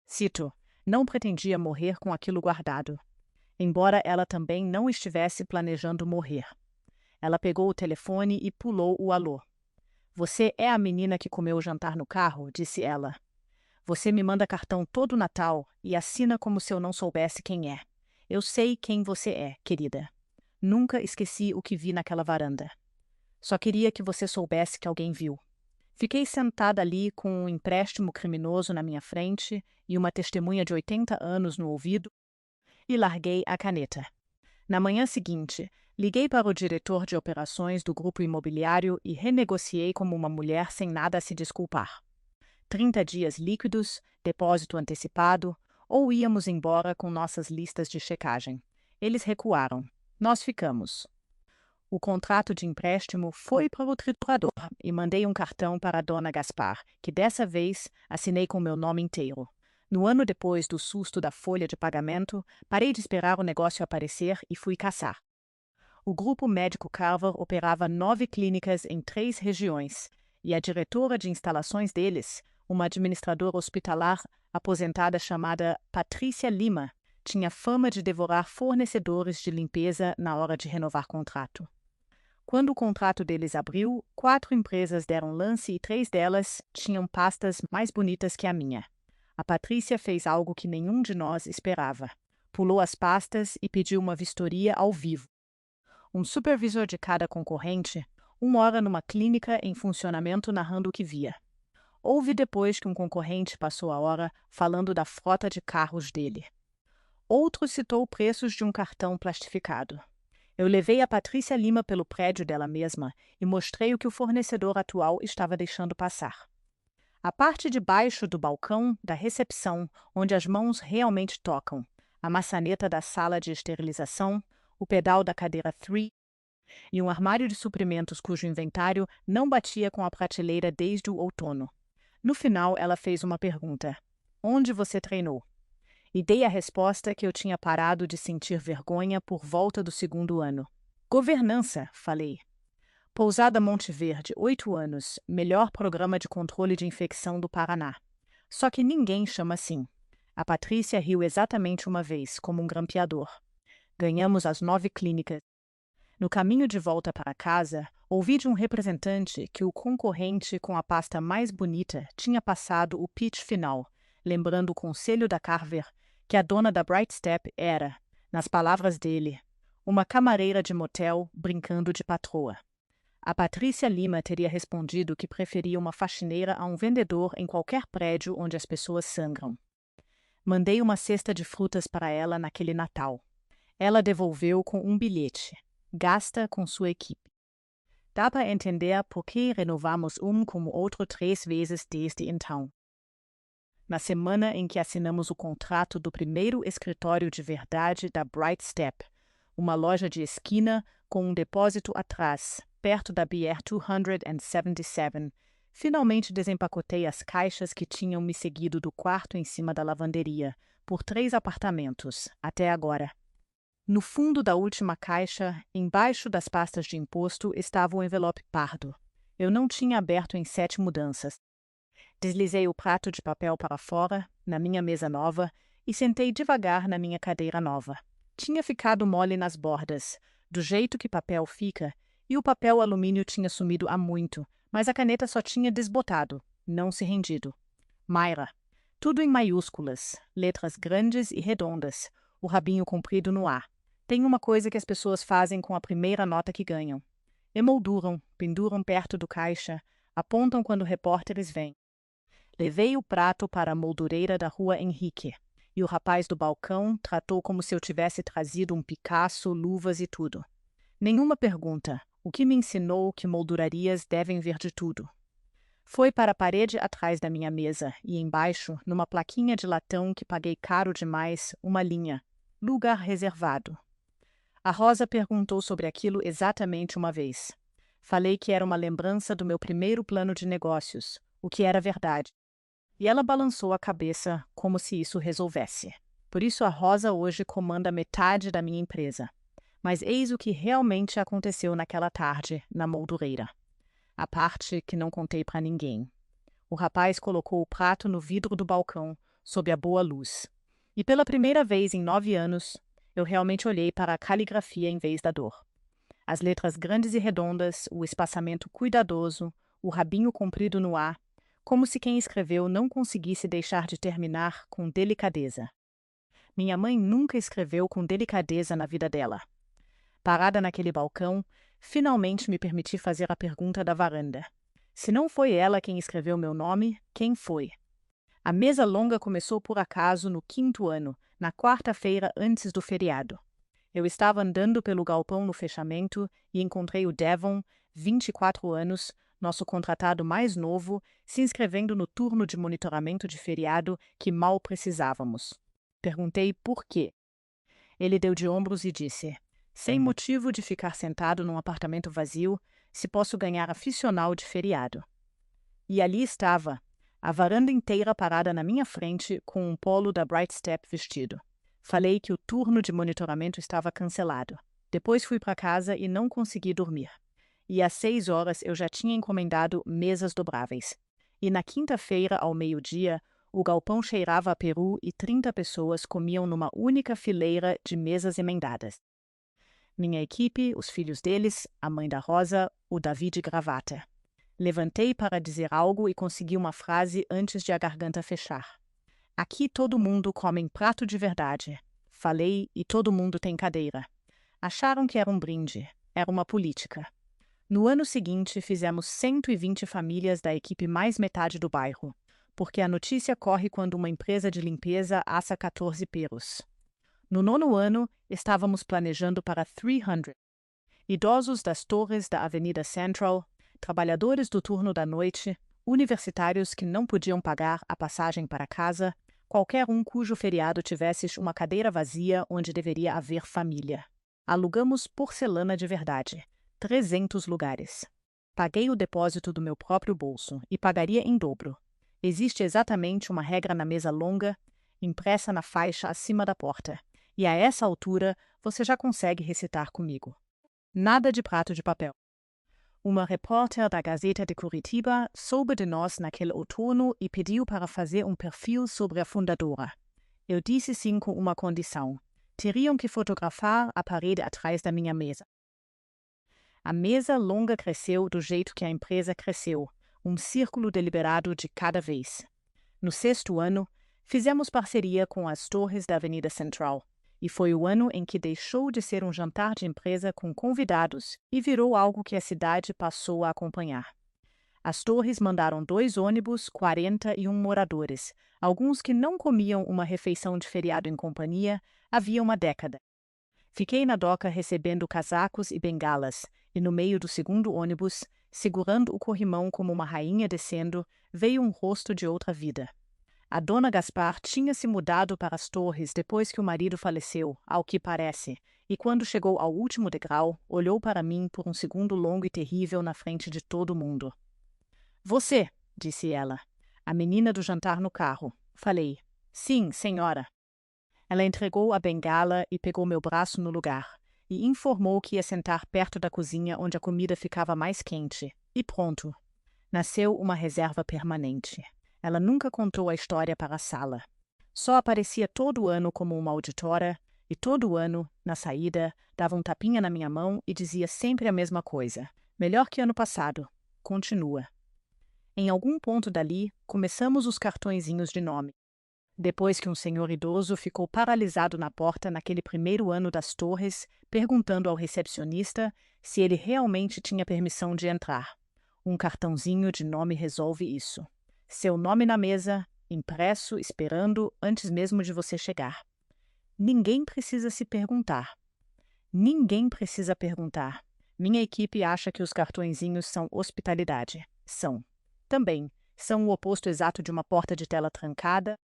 cito, não pretendia morrer com aquilo guardado. Embora ela também não estivesse planejando morrer. Ela pegou o telefone e pulou o alô. Você é a menina que comeu o jantar no carro? Disse ela. Você me manda cartão todo Natal e assina como se eu não soubesse quem é. Eu sei quem você é, querida. Nunca esqueci o que vi naquela varanda. Só queria que você soubesse que alguém viu. Fiquei sentada ali com um empréstimo criminoso na minha frente e uma testemunha de 80 anos no ouvido e larguei a caneta. Na manhã seguinte, liguei para o diretor de operações do grupo imobiliário e renegociei como uma mulher sem nada a se desculpar. 30 dias líquidos, depósito antecipado, ou íamos embora com nossas listas de checagem. Eles recuaram. Nós ficamos. O contrato de empréstimo foi para o triturador e mandei um cartão para a dona Gaspar, que dessa vez assinei com meu nome inteiro. No ano depois do susto da folha de pagamento, parei de esperar o negócio aparecer e fui caçar. O grupo médico Carver operava 9 clínicas em 3 regiões, e a diretora de instalações deles, uma administradora hospitalar aposentada chamada Patrícia Lima, tinha fama de devorar fornecedores de limpeza na hora de renovar contrato. Quando o contrato deles abriu, 4 empresas deram lance e 3 delas tinham pastas mais bonitas que a minha. A Patrícia fez algo que nenhum de nós esperava. Pulou as pastas e pediu uma vistoria ao vivo. Um supervisor de cada concorrente, 1 hora numa clínica em funcionamento narrando o que via. Houve depois que um concorrente passou a hora falando da frota de carros dele. Outro citou preços de um cartão plastificado. Eu levei a Patrícia Lima pelo prédio dela mesma e mostrei o que o fornecedor atual estava deixando passar. A parte de baixo do balcão da recepção, onde as mãos realmente tocam, a maçaneta da sala de esterilização, o pedal da cadeira 3 e um armário de suprimentos cujo inventário não batia com a prateleira desde o outono. No final, ela fez uma pergunta. Onde você treinou? E dei a resposta que eu tinha parado de sentir vergonha por volta do 2º ano. Governança, falei. Pousada Monte Verde, 8 anos, melhor programa de controle de infecção do Paraná. Só que ninguém chama assim. A Patrícia riu exatamente uma vez, como um grampeador. Ganhamos as 9 clínicas. No caminho de volta para casa, ouvi de um representante que o concorrente com a pasta mais bonita tinha passado o pitch final, lembrando o conselho da Carver, que a dona da Bright Step era, nas palavras dele, uma camareira de motel brincando de patroa. A Patrícia Lima teria respondido que preferia uma faxineira a um vendedor em qualquer prédio onde as pessoas sangram. Mandei uma cesta de frutas para ela naquele Natal. Ela devolveu com um bilhete. Gasta com sua equipe. Dá para entender por que renovamos como outro 3 vezes desde então. Na semana em que assinamos o contrato do primeiro escritório de verdade da Bright Step, uma loja de esquina com um depósito atrás, perto da BR 277, finalmente desempacotei as caixas que tinham me seguido do quarto em cima da lavanderia, por 3 apartamentos, até agora. No fundo da última caixa, embaixo das pastas de imposto, estava o envelope pardo. Eu não tinha aberto em 7 mudanças. Deslizei o prato de papel para fora, na minha mesa nova, e sentei devagar na minha cadeira nova. Tinha ficado mole nas bordas, do jeito que papel fica, e o papel alumínio tinha sumido há muito, mas a caneta só tinha desbotado, não se rendido. Mayra. Tudo em maiúsculas, letras grandes e redondas, o rabinho comprido no ar. Tem uma coisa que as pessoas fazem com a primeira nota que ganham. Emolduram, penduram perto do caixa, apontam quando repórteres vêm. Levei o prato para a moldureira da rua Henrique, e o rapaz do balcão tratou como se eu tivesse trazido um Picasso, luvas e tudo. Nenhuma pergunta, o que me ensinou que moldurarias devem vir de tudo. Foi para a parede atrás da minha mesa e embaixo, numa plaquinha de latão que paguei caro demais, uma linha: lugar reservado. A Rosa perguntou sobre aquilo exatamente uma vez. Falei que era uma lembrança do meu primeiro plano de negócios, o que era verdade. E ela balançou a cabeça como se isso resolvesse. Por isso a Rosa hoje comanda metade da minha empresa. Mas eis o que realmente aconteceu naquela tarde, na moldureira. A parte que não contei para ninguém. O rapaz colocou o prato no vidro do balcão, sob a boa luz. E pela primeira vez em 9 anos, eu realmente olhei para a caligrafia em vez da dor. As letras grandes e redondas, o espaçamento cuidadoso, o rabinho comprido no ar, como se quem escreveu não conseguisse deixar de terminar com delicadeza. Minha mãe nunca escreveu com delicadeza na vida dela. Parada naquele balcão, finalmente me permiti fazer a pergunta da varanda. Se não foi ela quem escreveu meu nome, quem foi? A mesa longa começou por acaso no 5º ano, na quarta-feira antes do feriado. Eu estava andando pelo galpão no fechamento e encontrei o Devon, 24 anos, nosso contratado mais novo, se inscrevendo no turno de monitoramento de feriado que mal precisávamos. Perguntei por quê. Ele deu de ombros e disse: sem motivo de ficar sentado num apartamento vazio, se posso ganhar aficional de feriado. E ali estava, a varanda inteira parada na minha frente com um polo da Bright Step vestido. Falei que o turno de monitoramento estava cancelado. Depois fui para casa e não consegui dormir. E às 6 horas eu já tinha encomendado mesas dobráveis. E na quinta-feira, ao meio-dia, o galpão cheirava a peru e 30 pessoas comiam numa única fileira de mesas emendadas. Minha equipe, os filhos deles, a mãe da Rosa, o Davi de gravata. Levantei para dizer algo e consegui uma frase antes de a garganta fechar. Aqui todo mundo come em prato de verdade. Falei e todo mundo tem cadeira. Acharam que era um brinde. Era uma política. No ano seguinte, fizemos 120 famílias da equipe mais metade do bairro, porque a notícia corre quando uma empresa de limpeza assa 14 peros. No 9º ano, estávamos planejando para 300. Idosos das torres da Avenida Central, trabalhadores do turno da noite, universitários que não podiam pagar a passagem para casa, qualquer um cujo feriado tivesse uma cadeira vazia onde deveria haver família. Alugamos porcelana de verdade, 300 lugares. Paguei o depósito do meu próprio bolso e pagaria em dobro. Existe exatamente uma regra na mesa longa, impressa na faixa acima da porta. E a essa altura, você já consegue recitar comigo. Nada de prato de papel. Uma repórter da Gazeta de Curitiba soube de nós naquele outono e pediu para fazer um perfil sobre a fundadora. Eu disse sim com uma condição. Teriam que fotografar a parede atrás da minha mesa. A mesa longa cresceu do jeito que a empresa cresceu, um círculo deliberado de cada vez. No 6º ano, fizemos parceria com as torres da Avenida Central. E foi o ano em que deixou de ser um jantar de empresa com convidados e virou algo que a cidade passou a acompanhar. As torres mandaram 2 ônibus, 41 moradores, alguns que não comiam uma refeição de feriado em companhia havia uma década. Fiquei na doca recebendo casacos e bengalas, e no meio do 2º ônibus, segurando o corrimão como uma rainha descendo, veio um rosto de outra vida. A dona Gaspar tinha se mudado para as torres depois que o marido faleceu, ao que parece, e quando chegou ao último degrau, olhou para mim por um segundo longo e terrível na frente de todo mundo. Você, disse ela, a menina do jantar no carro. Falei, sim, senhora. Ela entregou a bengala e pegou meu braço no lugar, e informou que ia sentar perto da cozinha onde a comida ficava mais quente. E pronto. Nasceu uma reserva permanente. Ela nunca contou a história para a sala. Só aparecia todo ano como uma auditora, e todo ano, na saída, dava um tapinha na minha mão e dizia sempre a mesma coisa. Melhor que ano passado. Continua. Em algum ponto dali, começamos os cartõezinhos de nome. Depois que um senhor idoso ficou paralisado na porta naquele primeiro ano das torres, perguntando ao recepcionista se ele realmente tinha permissão de entrar. Um cartãozinho de nome resolve isso. Seu nome na mesa, impresso, esperando antes mesmo de você chegar. Ninguém precisa se perguntar. Ninguém precisa perguntar. Minha equipe acha que os cartõezinhos são hospitalidade. São. Também são o oposto exato de uma porta de tela trancada,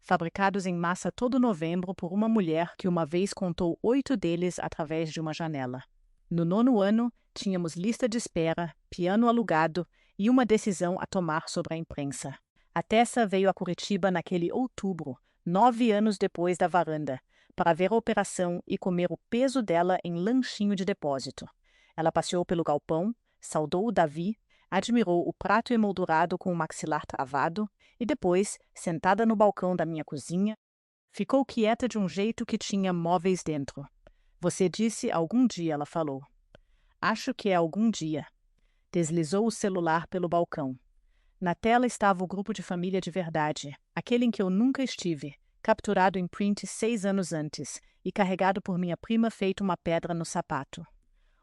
fabricados em massa todo novembro por uma mulher que uma vez contou 8 deles através de uma janela. No 9º ano, tínhamos lista de espera, piano alugado e uma decisão a tomar sobre a imprensa. A Tessa veio a Curitiba naquele outubro, 9 anos depois da varanda, para ver a operação e comer o peso dela em lanchinho de depósito. Ela passeou pelo galpão, saudou o Davi, admirou o prato emoldurado com o maxilar travado e depois, sentada no balcão da minha cozinha, ficou quieta de um jeito que tinha móveis dentro. Você disse algum dia, ela falou. Acho que é algum dia. Deslizou o celular pelo balcão. Na tela estava o grupo de família de verdade, aquele em que eu nunca estive, capturado em print 6 anos antes e carregado por minha prima feito uma pedra no sapato.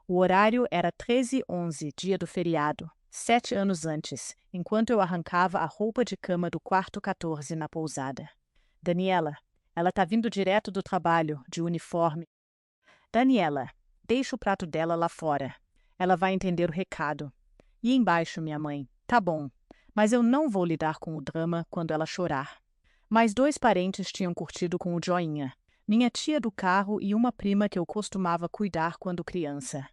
O horário era 13h11, dia do feriado, 7 anos antes, enquanto eu arrancava a roupa de cama do quarto 14 na pousada. Daniela, ela tá vindo direto do trabalho, de uniforme. Daniela, deixa o prato dela lá fora. Ela vai entender o recado. E embaixo, minha mãe. Tá bom, mas eu não vou lidar com o drama quando ela chorar. Mais 2 parentes tinham curtido com o joinha. Minha tia do carro e uma prima que eu costumava cuidar quando criança.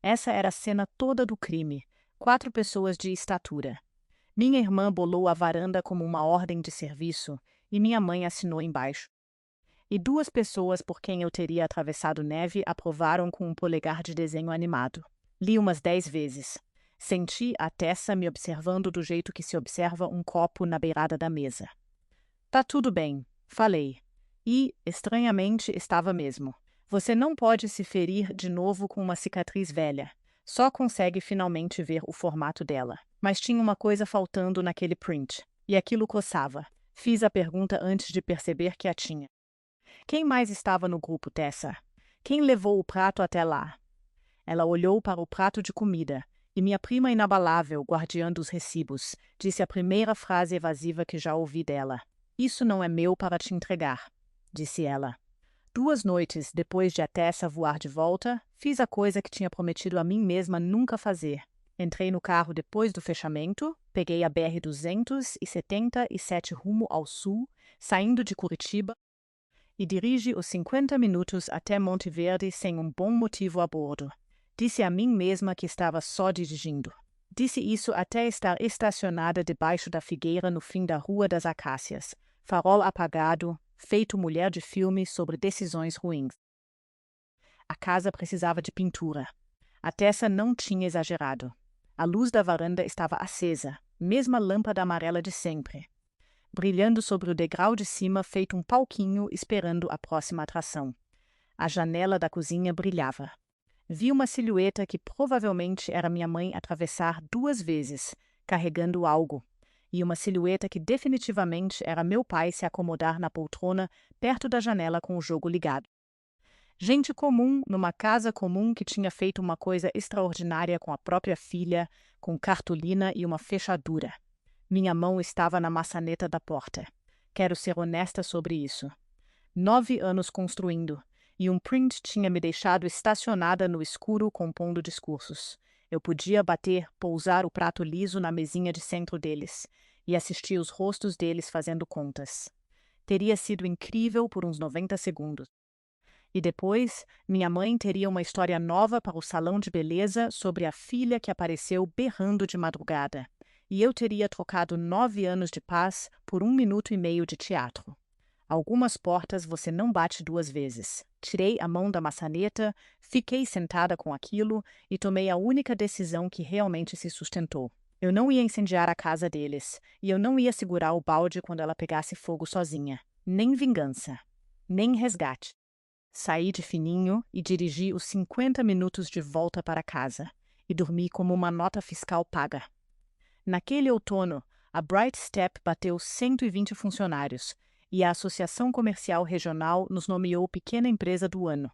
Essa era a cena toda do crime. 4 pessoas de estatura. Minha irmã bolou a varanda como uma ordem de serviço e minha mãe assinou embaixo. E 2 pessoas por quem eu teria atravessado neve aprovaram com um polegar de desenho animado. Li umas 10 vezes. Senti a Tessa me observando do jeito que se observa um copo na beirada da mesa. Tá tudo bem, falei. E, estranhamente, estava mesmo. Você não pode se ferir de novo com uma cicatriz velha. Só consegue finalmente ver o formato dela. Mas tinha uma coisa faltando naquele print. E aquilo coçava. Fiz a pergunta antes de perceber que a tinha. Quem mais estava no grupo, Tessa? Quem levou o prato até lá? Ela olhou para o prato de comida, e minha prima inabalável, guardiã dos recibos, disse a primeira frase evasiva que já ouvi dela. Isso não é meu para te entregar, disse ela. 2 noites depois de a Tessa voar de volta, fiz a coisa que tinha prometido a mim mesma nunca fazer. Entrei no carro depois do fechamento, peguei a BR-277 rumo ao sul, saindo de Curitiba, e dirigi os 50 minutos até Monte Verde sem um bom motivo a bordo. Disse a mim mesma que estava só dirigindo. Disse isso até estar estacionada debaixo da figueira no fim da Rua das Acácias, farol apagado, feito mulher de filme sobre decisões ruins. A casa precisava de pintura. A Tessa não tinha exagerado. A luz da varanda estava acesa, mesma lâmpada amarela de sempre, brilhando sobre o degrau de cima feito um palquinho esperando a próxima atração. A janela da cozinha brilhava. Vi uma silhueta que provavelmente era minha mãe atravessar 2 vezes, carregando algo, e uma silhueta que definitivamente era meu pai se acomodar na poltrona perto da janela com o jogo ligado. Gente comum numa casa comum que tinha feito uma coisa extraordinária com a própria filha, com cartolina e uma fechadura. Minha mão estava na maçaneta da porta. Quero ser honesta sobre isso. 9 anos construindo, e um print tinha me deixado estacionada no escuro compondo discursos. Eu podia pousar o prato liso na mesinha de centro deles, e assistir os rostos deles fazendo contas. Teria sido incrível por uns 90 segundos. E depois, minha mãe teria uma história nova para o salão de beleza sobre a filha que apareceu berrando de madrugada. E eu teria trocado 9 anos de paz por 1 minuto e meio de teatro. Algumas portas você não bate 2 vezes. Tirei a mão da maçaneta, fiquei sentada com aquilo e tomei a única decisão que realmente se sustentou. Eu não ia incendiar a casa deles, e eu não ia segurar o balde quando ela pegasse fogo sozinha. Nem vingança. Nem resgate. Saí de fininho e dirigi os 50 minutos de volta para casa, e dormi como uma nota fiscal paga. Naquele outono, a Bright Step bateu 120 funcionários e a Associação Comercial Regional nos nomeou Pequena Empresa do Ano.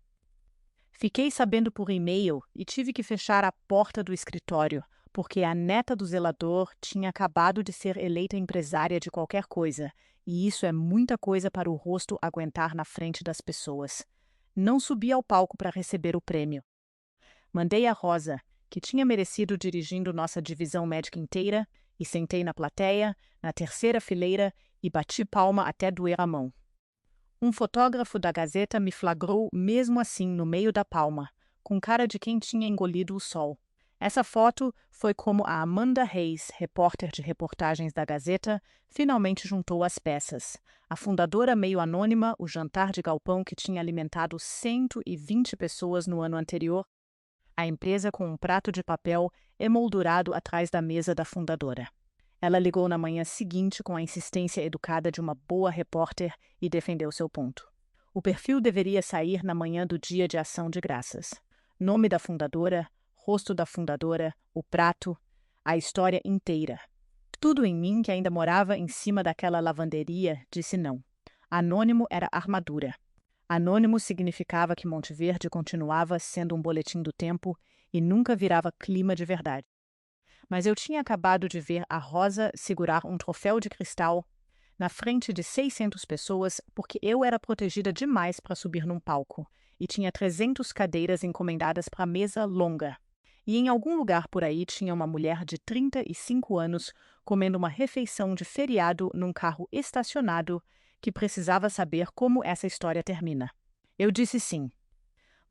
Fiquei sabendo por e-mail e tive que fechar a porta do escritório, porque a neta do zelador tinha acabado de ser eleita empresária de qualquer coisa, e isso é muita coisa para o rosto aguentar na frente das pessoas. Não subi ao palco para receber o prêmio. Mandei a Rosa, que tinha merecido dirigindo nossa divisão médica inteira, e sentei na plateia, na terceira fileira, e bati palma até doer a mão. Um fotógrafo da Gazeta me flagrou mesmo assim no meio da palma, com cara de quem tinha engolido o sol. Essa foto foi como a Amanda Reis, repórter de reportagens da Gazeta, finalmente juntou as peças. A fundadora meio anônima, o jantar de galpão que tinha alimentado 120 pessoas no ano anterior, a empresa com um prato de papel emoldurado atrás da mesa da fundadora. Ela ligou na manhã seguinte com a insistência educada de uma boa repórter e defendeu seu ponto. O perfil deveria sair na manhã do Dia de Ação de Graças. Nome da fundadora, rosto da fundadora, o prato, a história inteira. Tudo em mim, que ainda morava em cima daquela lavanderia, disse não. Anônimo era armadura. Anônimo significava que Monte Verde continuava sendo um boletim do tempo e nunca virava clima de verdade. Mas eu tinha acabado de ver a Rosa segurar um troféu de cristal na frente de 600 pessoas porque eu era protegida demais para subir num palco e tinha 300 cadeiras encomendadas para mesa longa. E em algum lugar por aí tinha uma mulher de 35 anos comendo uma refeição de feriado num carro estacionado que precisava saber como essa história termina. Eu disse sim.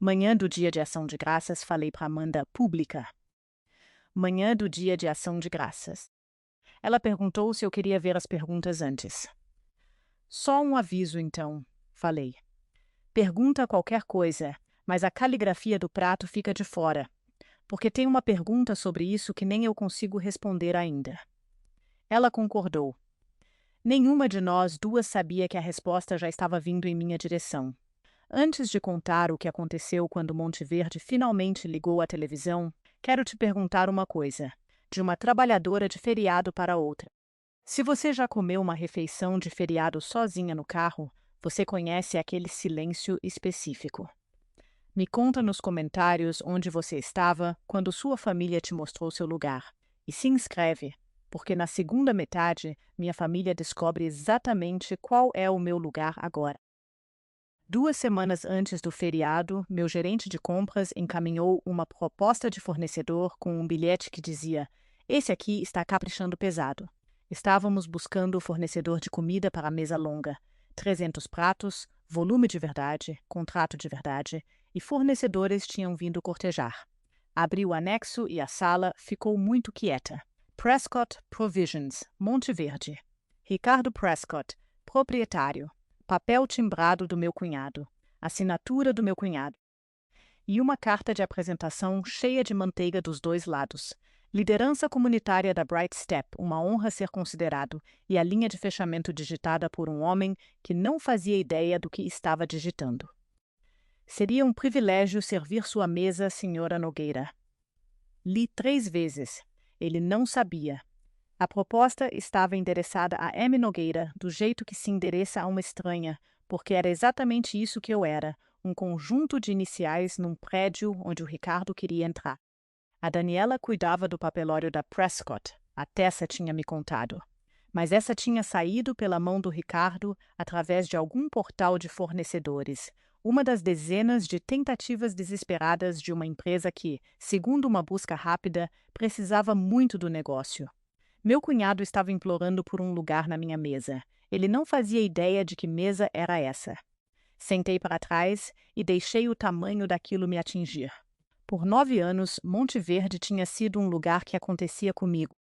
Manhã do Dia de Ação de Graças, falei para Amanda pública. Manhã do Dia de Ação de Graças. Ela perguntou se eu queria ver as perguntas antes. Só um aviso, então, falei. Pergunta qualquer coisa, mas a caligrafia do prato fica de fora, porque tem uma pergunta sobre isso que nem eu consigo responder ainda. Ela concordou. Nenhuma de nós duas sabia que a resposta já estava vindo em minha direção. Antes de contar o que aconteceu quando Monte Verde finalmente ligou a televisão, quero te perguntar uma coisa, de uma trabalhadora de feriado para outra. Se você já comeu uma refeição de feriado sozinha no carro, você conhece aquele silêncio específico. Me conta nos comentários onde você estava quando sua família te mostrou seu lugar. E se inscreve, porque na segunda metade, minha família descobre exatamente qual é o meu lugar agora. 2 semanas antes do feriado, meu gerente de compras encaminhou uma proposta de fornecedor com um bilhete que dizia: "Esse aqui está caprichando pesado." Estávamos buscando o fornecedor de comida para a mesa longa. 300 pratos, volume de verdade, contrato de verdade, e fornecedores tinham vindo cortejar. Abri o anexo e a sala ficou muito quieta. Prescott Provisions, Monte Verde. Ricardo Prescott, proprietário. Papel timbrado do meu cunhado. Assinatura do meu cunhado. E uma carta de apresentação cheia de manteiga dos dois lados. Liderança comunitária da Bright Step, uma honra ser considerado, e a linha de fechamento digitada por um homem que não fazia ideia do que estava digitando. Seria um privilégio servir sua mesa, senhora Nogueira. Li 3 vezes. Ele não sabia. A proposta estava endereçada a M. Nogueira, do jeito que se endereça a uma estranha, porque era exatamente isso que eu era, um conjunto de iniciais num prédio onde o Ricardo queria entrar. A Daniela cuidava do papelório da Prescott, a Tessa tinha me contado. Mas essa tinha saído pela mão do Ricardo através de algum portal de fornecedores, uma das dezenas de tentativas desesperadas de uma empresa que, segundo uma busca rápida, precisava muito do negócio. Meu cunhado estava implorando por um lugar na minha mesa. Ele não fazia ideia de que mesa era essa. Sentei para trás e deixei o tamanho daquilo me atingir. Por 9 anos, Monte Verde tinha sido um lugar que acontecia comigo.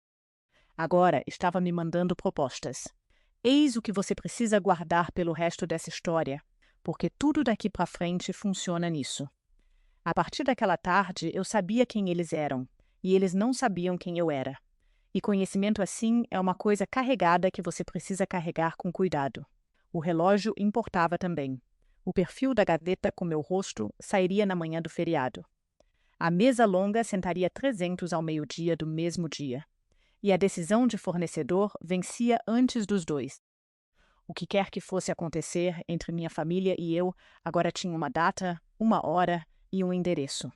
Agora estava me mandando propostas. Eis o que você precisa guardar pelo resto dessa história, porque tudo daqui para frente funciona nisso. A partir daquela tarde, eu sabia quem eles eram, e eles não sabiam quem eu era. E conhecimento assim é uma coisa carregada que você precisa carregar com cuidado. O relógio importava também. O perfil da gaveta com meu rosto sairia na manhã do feriado. A mesa longa sentaria 300 ao meio-dia do mesmo dia. E a decisão de fornecedor vencia antes dos dois. O que quer que fosse acontecer entre minha família e eu agora tinha uma data, uma hora e um endereço.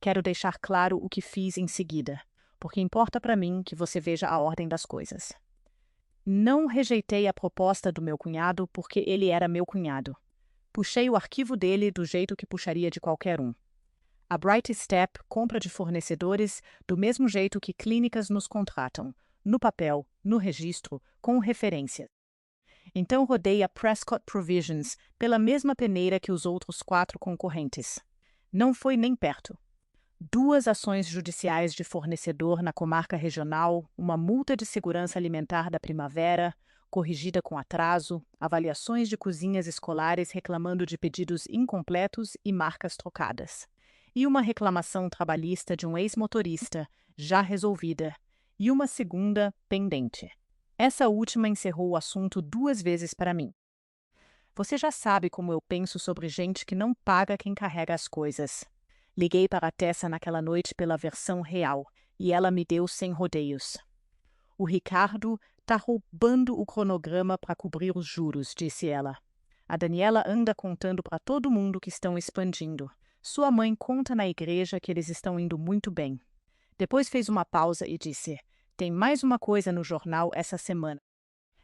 Quero deixar claro o que fiz em seguida, porque importa para mim que você veja a ordem das coisas. Não rejeitei a proposta do meu cunhado porque ele era meu cunhado. Puxei o arquivo dele do jeito que puxaria de qualquer um. A Bright Step compra de fornecedores do mesmo jeito que clínicas nos contratam, no papel, no registro, com referências. Então rodei a Prescott Provisions pela mesma peneira que os outros 4 concorrentes. Não foi nem perto. 2 ações judiciais de fornecedor na comarca regional, uma multa de segurança alimentar da primavera, corrigida com atraso, avaliações de cozinhas escolares reclamando de pedidos incompletos e marcas trocadas. E uma reclamação trabalhista de um ex-motorista, já resolvida, e uma segunda pendente. Essa última encerrou o assunto 2 vezes para mim. Você já sabe como eu penso sobre gente que não paga quem carrega as coisas. Liguei para a Tessa naquela noite pela versão real, e ela me deu sem rodeios. O Ricardo tá roubando o cronograma para cobrir os juros, disse ela. A Daniela anda contando para todo mundo que estão expandindo. Sua mãe conta na igreja que eles estão indo muito bem. Depois fez uma pausa e disse: tem mais uma coisa no jornal essa semana.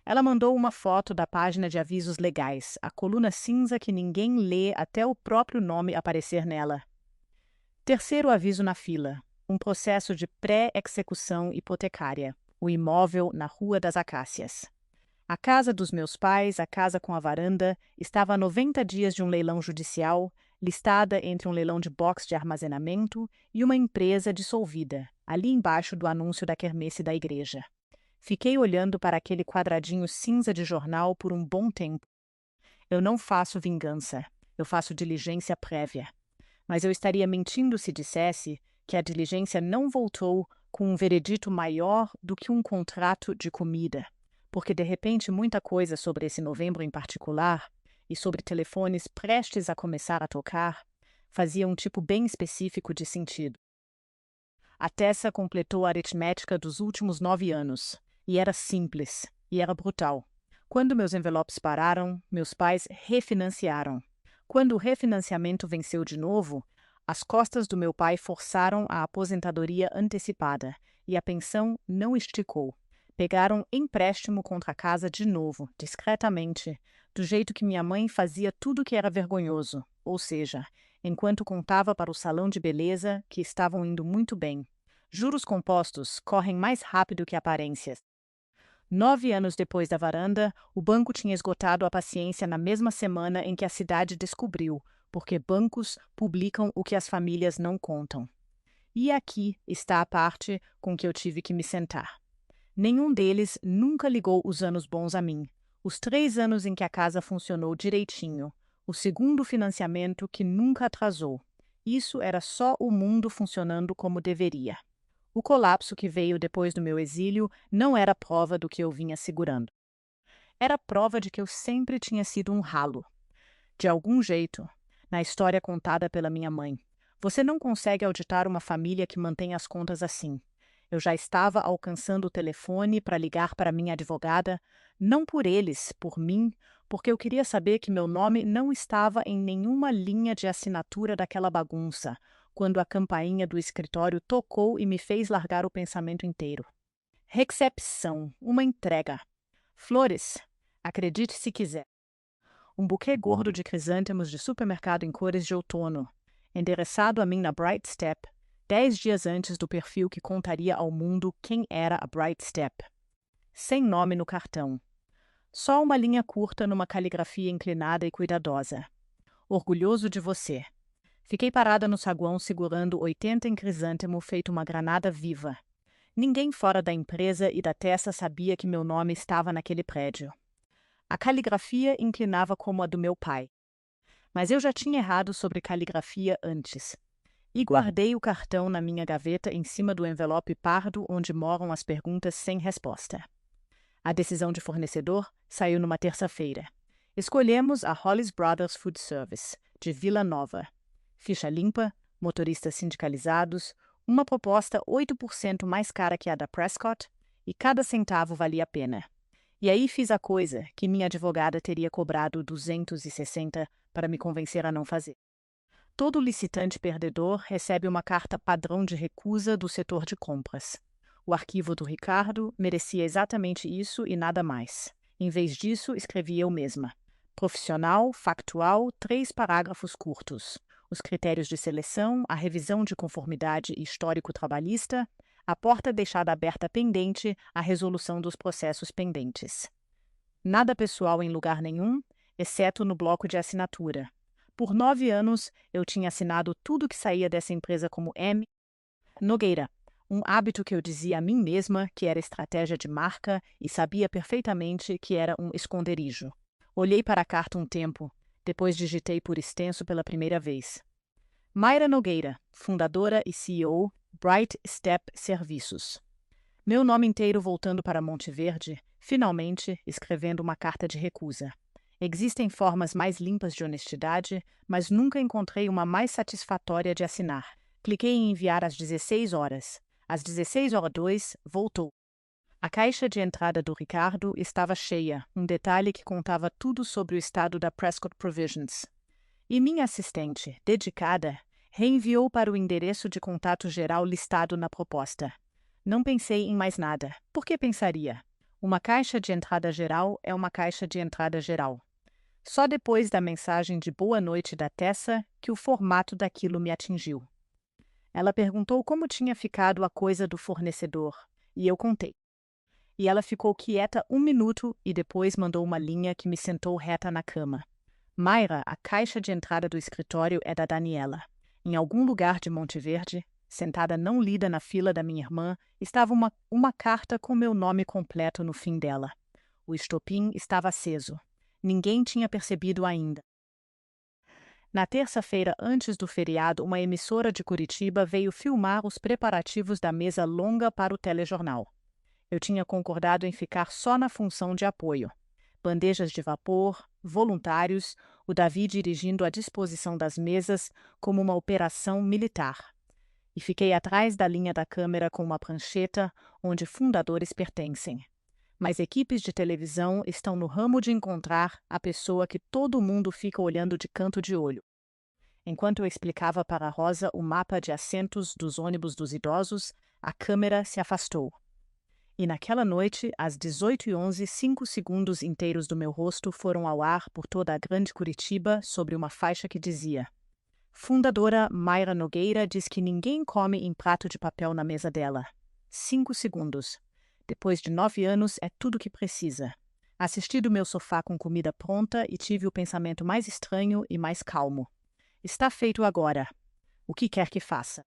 Ela mandou uma foto da página de avisos legais, a coluna cinza que ninguém lê até o próprio nome aparecer nela. Terceiro aviso na fila: um processo de pré-execução hipotecária, o imóvel na Rua das Acácias. A casa dos meus pais, a casa com a varanda, estava a 90 dias de um leilão judicial, listada entre um leilão de box de armazenamento e uma empresa dissolvida, ali embaixo do anúncio da quermesse da igreja. Fiquei olhando para aquele quadradinho cinza de jornal por um bom tempo. Eu não faço vingança, eu faço diligência prévia. Mas eu estaria mentindo se dissesse que a diligência não voltou com um veredito maior do que um contrato de comida, porque de repente muita coisa sobre esse novembro em particular, e sobre telefones prestes a começar a tocar, fazia um tipo bem específico de sentido. A Tessa completou a aritmética dos últimos 9 anos, e era simples, e era brutal. Quando meus envelopes pararam, meus pais refinanciaram. Quando o refinanciamento venceu de novo, as costas do meu pai forçaram a aposentadoria antecipada e a pensão não esticou. Pegaram empréstimo contra a casa de novo, discretamente, do jeito que minha mãe fazia tudo que era vergonhoso, ou seja, enquanto contava para o salão de beleza que estavam indo muito bem. Juros compostos correm mais rápido que aparências. 9 anos depois da varanda, o banco tinha esgotado a paciência na mesma semana em que a cidade descobriu, porque bancos publicam o que as famílias não contam. E aqui está a parte com que eu tive que me sentar. Nenhum deles nunca ligou os anos bons a mim. Os 3 anos em que a casa funcionou direitinho. O segundo financiamento que nunca atrasou. Isso era só o mundo funcionando como deveria. O colapso que veio depois do meu exílio não era prova do que eu vinha segurando. Era prova de que eu sempre tinha sido um ralo. De algum jeito, na história contada pela minha mãe, você não consegue auditar uma família que mantém as contas assim. Eu já estava alcançando o telefone para ligar para minha advogada, não por eles, por mim, porque eu queria saber que meu nome não estava em nenhuma linha de assinatura daquela bagunça, quando a campainha do escritório tocou e me fez largar o pensamento inteiro. Recepção, uma entrega. Flores, acredite se quiser. Um buquê gordo de crisântemos de supermercado em cores de outono, endereçado a mim na Bright Step, 10 dias antes do perfil que contaria ao mundo quem era a Bright Step. Sem nome no cartão. Só uma linha curta numa caligrafia inclinada e cuidadosa. Orgulhoso de você. Fiquei parada no saguão segurando 80 em crisântemo feito uma granada viva. Ninguém fora da empresa e da Tessa sabia que meu nome estava naquele prédio. A caligrafia inclinava como a do meu pai. Mas eu já tinha errado sobre caligrafia antes. E guardei o cartão na minha gaveta em cima do envelope pardo onde moram as perguntas sem resposta. A decisão de fornecedor saiu numa terça-feira. Escolhemos a Hollis Brothers Food Service, de Vila Nova. Ficha limpa, motoristas sindicalizados, uma proposta 8% mais cara que a da Prescott e cada centavo valia a pena. E aí fiz a coisa que minha advogada teria cobrado 260 para me convencer a não fazer. Todo licitante perdedor recebe uma carta padrão de recusa do setor de compras. O arquivo do Ricardo merecia exatamente isso e nada mais. Em vez disso, escrevi eu mesma. Profissional, factual, 3 parágrafos curtos. Os critérios de seleção, a revisão de conformidade e histórico trabalhista, a porta deixada aberta pendente, a resolução dos processos pendentes. Nada pessoal em lugar nenhum, exceto no bloco de assinatura. Por 9 anos, eu tinha assinado tudo que saía dessa empresa como M. Nogueira, um hábito que eu dizia a mim mesma que era estratégia de marca e sabia perfeitamente que era um esconderijo. Olhei para a carta um tempo, depois digitei por extenso pela primeira vez. Mayra Nogueira, fundadora e CEO, Bright Step Serviços. Meu nome inteiro voltando para Monte Verde, finalmente escrevendo uma carta de recusa. Existem formas mais limpas de honestidade, mas nunca encontrei uma mais satisfatória de assinar. Cliquei em enviar às 16 horas. Às 16h02, voltou. A caixa de entrada do Ricardo estava cheia, um detalhe que contava tudo sobre o estado da Prescott Provisions. E minha assistente, dedicada, reenviou para o endereço de contato geral listado na proposta. Não pensei em mais nada. Por que pensaria? Uma caixa de entrada geral é uma caixa de entrada geral. Só depois da mensagem de boa noite da Tessa que o formato daquilo me atingiu. Ela perguntou como tinha ficado a coisa do fornecedor, e eu contei. E ela ficou quieta 1 minuto e depois mandou uma linha que me sentou reta na cama. Mayra, a caixa de entrada do escritório é da Daniela. Em algum lugar de Monte Verde, sentada não lida na fila da minha irmã, estava uma carta com meu nome completo no fim dela. O estopim estava aceso. Ninguém tinha percebido ainda. Na terça-feira antes do feriado, uma emissora de Curitiba veio filmar os preparativos da mesa longa para o telejornal. Eu tinha concordado em ficar só na função de apoio. Bandejas de vapor, voluntários, o Davi dirigindo a disposição das mesas como uma operação militar. E fiquei atrás da linha da câmera com uma prancheta onde fundadores pertencem. Mas equipes de televisão estão no ramo de encontrar a pessoa que todo mundo fica olhando de canto de olho. Enquanto eu explicava para a Rosa o mapa de assentos dos ônibus dos idosos, a câmera se afastou. E naquela noite, às 18h11, 5 segundos inteiros do meu rosto foram ao ar por toda a grande Curitiba sobre uma faixa que dizia: Fundadora Mayra Nogueira diz que ninguém come em prato de papel na mesa dela. 5 segundos. Depois de 9 anos, é tudo o que precisa. Assisti do meu sofá com comida pronta e tive o pensamento mais estranho e mais calmo. Está feito agora. O que quer que faça?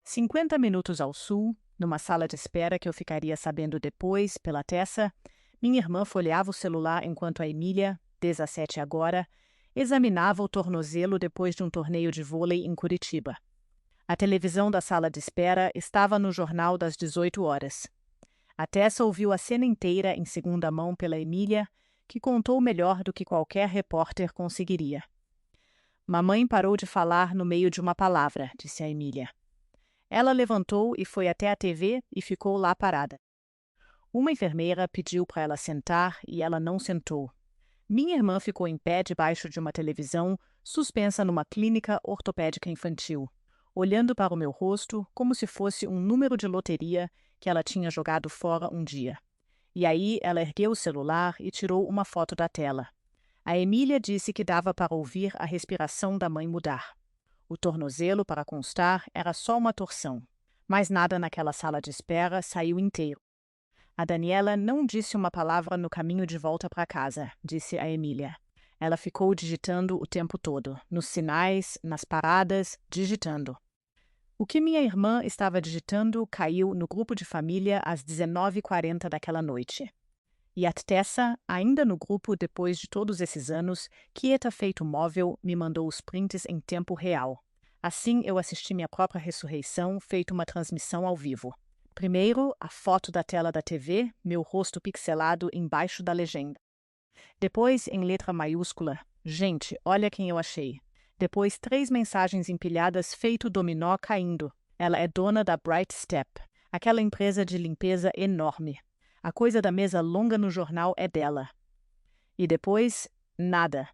50 minutos ao sul, numa sala de espera que eu ficaria sabendo depois, pela Tessa, minha irmã folheava o celular enquanto a Emília, 17 agora, examinava o tornozelo depois de um torneio de vôlei em Curitiba. A televisão da sala de espera estava no jornal das 18 horas. A Tessa ouviu a cena inteira em segunda mão pela Emília, que contou melhor do que qualquer repórter conseguiria. Mamãe parou de falar no meio de uma palavra, disse a Emília. Ela levantou e foi até a TV e ficou lá parada. Uma enfermeira pediu para ela sentar e ela não sentou. Minha irmã ficou em pé debaixo de uma televisão, suspensa numa clínica ortopédica infantil, olhando para o meu rosto como se fosse um número de loteria que ela tinha jogado fora um dia. E aí ela ergueu o celular e tirou uma foto da tela. A Emília disse que dava para ouvir a respiração da mãe mudar. O tornozelo, para constar, era só uma torção. Mas nada naquela sala de espera saiu inteiro. A Daniela não disse uma palavra no caminho de volta para casa, disse a Emília. Ela ficou digitando o tempo todo, nos sinais, nas paradas, digitando. O que minha irmã estava digitando caiu no grupo de família às 19h40 daquela noite. E a Tessa, ainda no grupo depois de todos esses anos, quieta feito móvel, me mandou os prints em tempo real. Assim eu assisti minha própria ressurreição, feito uma transmissão ao vivo. Primeiro, a foto da tela da TV, meu rosto pixelado embaixo da legenda. Depois, em letra maiúscula, gente, olha quem eu achei. Depois, 3 mensagens empilhadas feito dominó caindo. Ela é dona da Bright Step, aquela empresa de limpeza enorme. A coisa da mesa longa no jornal é dela. E depois, nada.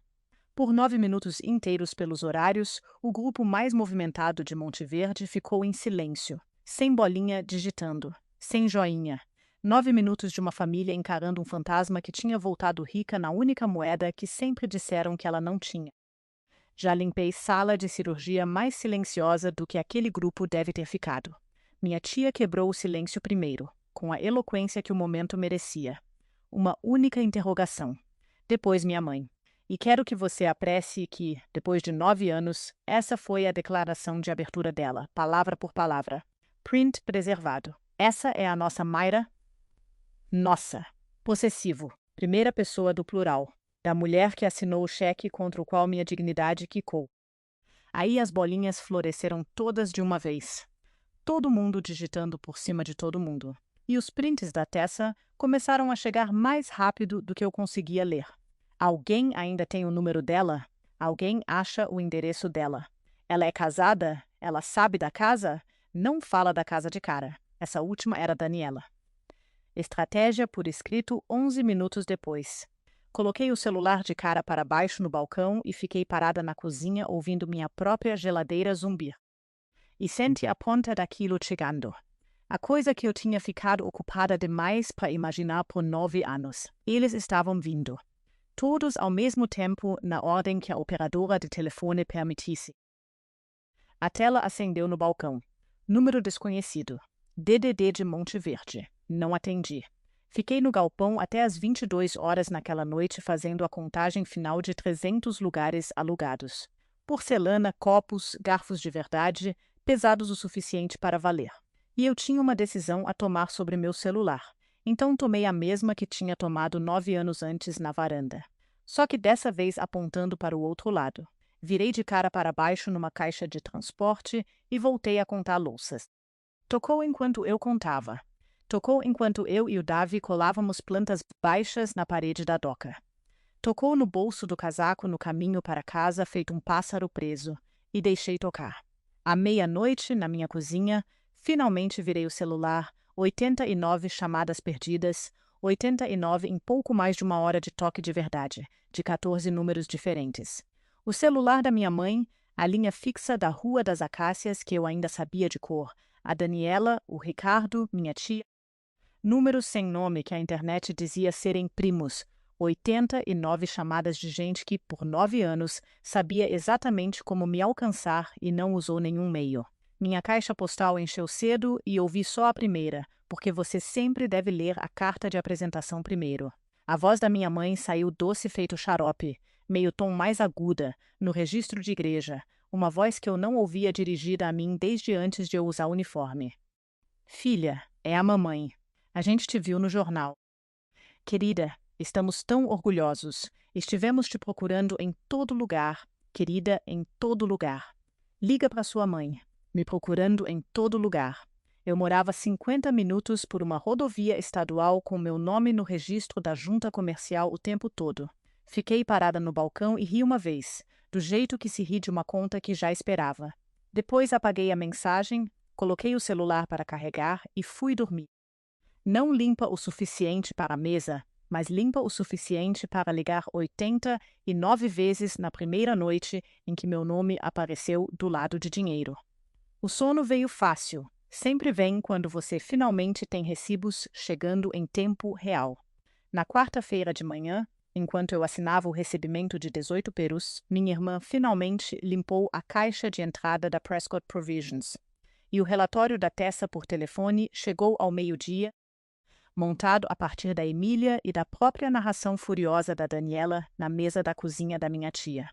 Por 9 minutos inteiros pelos horários, o grupo mais movimentado de Monte Verde ficou em silêncio, sem bolinha digitando, sem joinha. 9 minutos de uma família encarando um fantasma que tinha voltado rica na única moeda que sempre disseram que ela não tinha. Já limpei sala de cirurgia mais silenciosa do que aquele grupo deve ter ficado. Minha tia quebrou o silêncio primeiro, com a eloquência que o momento merecia. Uma única interrogação. Depois minha mãe. E quero que você aprecie que, depois de 9 anos, essa foi a declaração de abertura dela, palavra por palavra. Print preservado. Essa é a nossa Mayra? Nossa. Possessivo. Primeira pessoa do plural. Da mulher que assinou o cheque contra o qual minha dignidade quicou. Aí as bolinhas floresceram todas de uma vez. Todo mundo digitando por cima de todo mundo. E os prints da Tessa começaram a chegar mais rápido do que eu conseguia ler. Alguém ainda tem o número dela? Alguém acha o endereço dela? Ela é casada? Ela sabe da casa? Não fala da casa de cara. Essa última era Daniela. Estratégia por escrito 11 minutos depois. Coloquei o celular de cara para baixo no balcão e fiquei parada na cozinha ouvindo minha própria geladeira zumbir. E senti a ponta daquilo chegando. A coisa que eu tinha ficado ocupada demais para imaginar por 9 anos. Eles estavam vindo. Todos ao mesmo tempo, na ordem que a operadora de telefone permitisse. A tela acendeu no balcão. Número desconhecido. DDD de Monte Verde. Não atendi. Fiquei no galpão até às 22 horas naquela noite fazendo a contagem final de 300 lugares alugados. Porcelana, copos, garfos de verdade, pesados o suficiente para valer. E eu tinha uma decisão a tomar sobre meu celular. Então tomei a mesma que tinha tomado 9 anos antes na varanda. Só que dessa vez apontando para o outro lado. Virei de cara para baixo numa caixa de transporte e voltei a contar louças. Tocou enquanto eu contava. Tocou enquanto eu e o Davi colávamos plantas baixas na parede da doca. Tocou no bolso do casaco no caminho para casa feito um pássaro preso. E deixei tocar. À meia-noite, na minha cozinha, finalmente virei o celular. 89 chamadas perdidas, 89 em pouco mais de uma hora de toque de verdade, de 14 números diferentes. O celular da minha mãe, a linha fixa da Rua das Acácias, que eu ainda sabia de cor, a Daniela, o Ricardo, minha tia. Números sem nome que a internet dizia serem primos, 89 chamadas de gente que, por 9 anos, sabia exatamente como me alcançar e não usou nenhum meio. Minha caixa postal encheu cedo e ouvi só a primeira, porque você sempre deve ler a carta de apresentação primeiro. A voz da minha mãe saiu doce feito xarope, meio tom mais aguda, no registro de igreja, uma voz que eu não ouvia dirigida a mim desde antes de eu usar uniforme. Filha, é a mamãe. A gente te viu no jornal. Querida, estamos tão orgulhosos. Estivemos te procurando em todo lugar. Querida, em todo lugar. Liga para sua mãe. Me procurando em todo lugar. Eu morava 50 minutos por uma rodovia estadual com meu nome no registro da junta comercial o tempo todo. Fiquei parada no balcão e ri uma vez, do jeito que se ri de uma conta que já esperava. Depois apaguei a mensagem, coloquei o celular para carregar e fui dormir. Não limpa o suficiente para a mesa, mas limpa o suficiente para ligar 89 vezes na primeira noite em que meu nome apareceu do lado de dinheiro. O sono veio fácil. Sempre vem quando você finalmente tem recibos chegando em tempo real. Na quarta-feira de manhã, enquanto eu assinava o recebimento de 18 perus, minha irmã finalmente limpou a caixa de entrada da Prescott Provisions. E o relatório da Tessa por telefone chegou ao meio-dia, montado a partir da Emília e da própria narração furiosa da Daniela na mesa da cozinha da minha tia.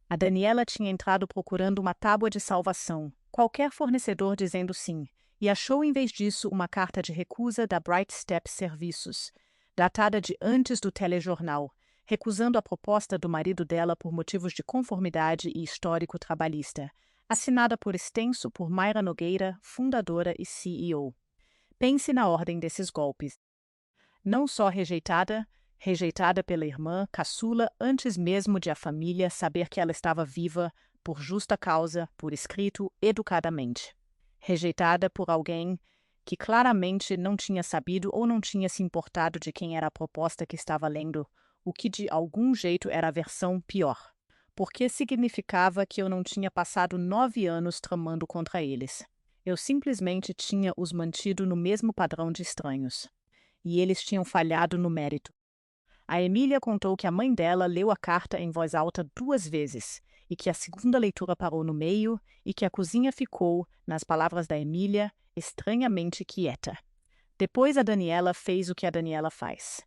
A Daniela tinha entrado procurando uma tábua de salvação, qualquer fornecedor dizendo sim, e achou em vez disso uma carta de recusa da Bright Step Serviços, datada de antes do telejornal, recusando a proposta do marido dela por motivos de conformidade e histórico trabalhista, assinada por extenso por Mayra Nogueira, fundadora e CEO. Pense na ordem desses golpes. Não só rejeitada pela irmã caçula antes mesmo de a família saber que ela estava viva, por justa causa, por escrito, educadamente. Rejeitada por alguém que claramente não tinha sabido ou não tinha se importado de quem era a proposta que estava lendo, o que de algum jeito era a versão pior, porque significava que eu não tinha passado 9 anos tramando contra eles. Eu simplesmente tinha os mantido no mesmo padrão de estranhos. E eles tinham falhado no mérito. A Emília contou que a mãe dela leu a carta em voz alta 2 vezes, e que a segunda leitura parou no meio, e que a cozinha ficou, nas palavras da Emília, estranhamente quieta. Depois a Daniela fez o que a Daniela faz.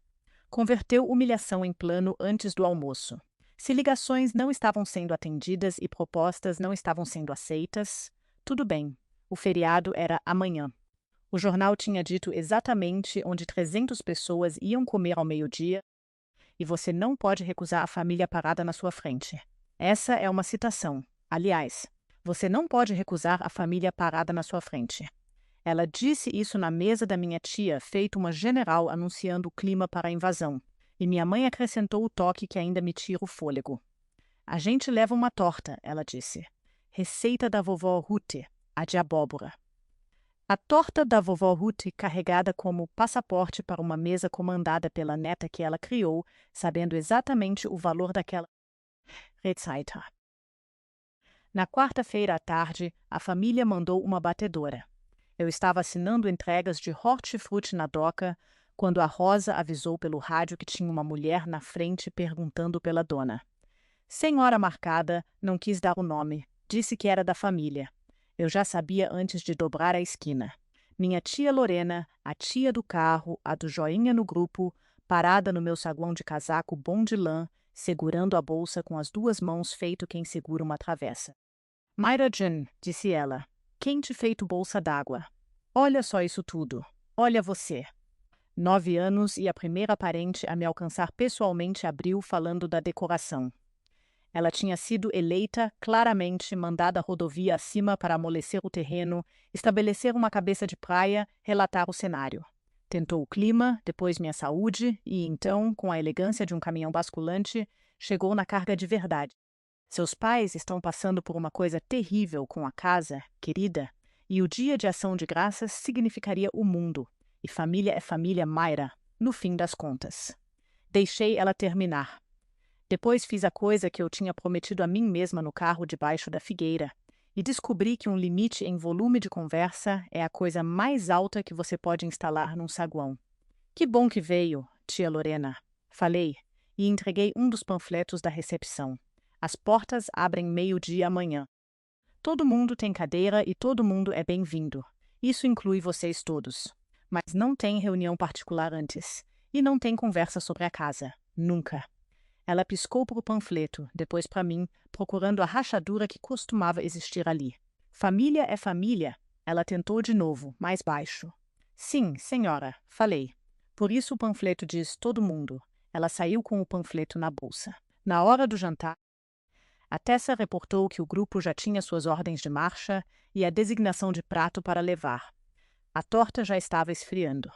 Converteu humilhação em plano antes do almoço. Se ligações não estavam sendo atendidas e propostas não estavam sendo aceitas, tudo bem, o feriado era amanhã. O jornal tinha dito exatamente onde 300 pessoas iam comer ao meio-dia, e você não pode recusar a família parada na sua frente. Essa é uma citação. Aliás, você não pode recusar a família parada na sua frente. Ela disse isso na mesa da minha tia, feito uma general anunciando o clima para a invasão, e minha mãe acrescentou o toque que ainda me tira o fôlego. A gente leva uma torta, ela disse. Receita da vovó Ruth, a de abóbora. A torta da vovó Ruth, carregada como passaporte para uma mesa comandada pela neta que ela criou, sabendo exatamente o valor daquela receita. Na quarta-feira à tarde, a família mandou uma batedora. Eu estava assinando entregas de hortifruti na doca, quando a Rosa avisou pelo rádio que tinha uma mulher na frente perguntando pela dona. Sem hora marcada, não quis dar o nome, disse que era da família. Eu já sabia antes de dobrar a esquina. Minha tia Lorena, a tia do carro, a do joinha no grupo, parada no meu saguão de casaco bom de lã, segurando a bolsa com as 2 mãos feito quem segura uma travessa. Mayra Jane, disse ela, quente feito bolsa d'água. Olha só isso tudo. Olha você. 9 anos e a primeira parente a me alcançar pessoalmente abriu falando da decoração. Ela tinha sido eleita, claramente mandada a rodovia acima para amolecer o terreno, estabelecer uma cabeça de praia, relatar o cenário. Tentou o clima, depois minha saúde e, então, com a elegância de um caminhão basculante, chegou na carga de verdade. Seus pais estão passando por uma coisa terrível com a casa, querida, e o dia de ação de graças significaria o mundo. E família é família, Mayra, no fim das contas. Deixei ela terminar. Depois fiz a coisa que eu tinha prometido a mim mesma no carro debaixo da figueira, e descobri que um limite em volume de conversa é a coisa mais alta que você pode instalar num saguão. Que bom que veio, tia Lorena, falei, e entreguei um dos panfletos da recepção. As portas abrem meio-dia amanhã. Todo mundo tem cadeira e todo mundo é bem-vindo. Isso inclui vocês todos. Mas não tem reunião particular antes. E não tem conversa sobre a casa. Nunca. Ela piscou para o panfleto, depois para mim, procurando a rachadura que costumava existir ali. Família é família. Ela tentou de novo, mais baixo. Sim, senhora, falei. Por isso o panfleto diz todo mundo. Ela saiu com o panfleto na bolsa. Na hora do jantar, a Tessa reportou que o grupo já tinha suas ordens de marcha e a designação de prato para levar. A torta já estava esfriando.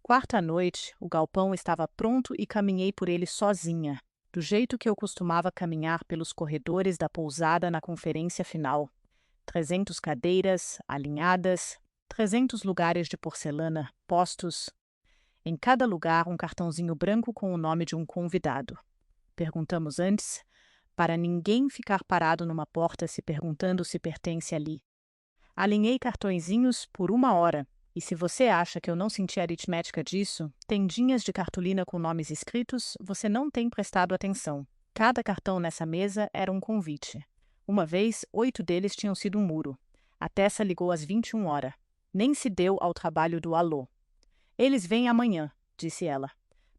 Quarta noite, o galpão estava pronto e caminhei por ele sozinha, do jeito que eu costumava caminhar pelos corredores da pousada na conferência final. 300 cadeiras, alinhadas, 300 lugares de porcelana, postos. Em cada lugar, um cartãozinho branco com o nome de um convidado. Perguntamos antes, para ninguém ficar parado numa porta se perguntando se pertence ali. Alinhei cartõezinhos por 1 hora, e se você acha que eu não senti a aritmética disso, tendinhas de cartolina com nomes escritos, você não tem prestado atenção. Cada cartão nessa mesa era um convite. Uma vez, 8 deles tinham sido um muro. A Tessa ligou às 21 horas. Nem se deu ao trabalho do alô. Eles vêm amanhã, disse ela.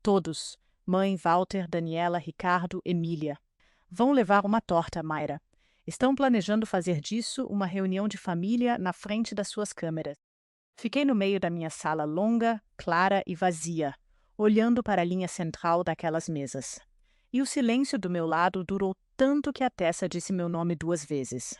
Todos. Mãe, Walter, Daniela, Ricardo, Emília. Vão levar uma torta, Mayra. Estão planejando fazer disso uma reunião de família na frente das suas câmeras. Fiquei no meio da minha sala longa, clara e vazia, olhando para a linha central daquelas mesas. E o silêncio do meu lado durou tanto que a Tessa disse meu nome 2 vezes.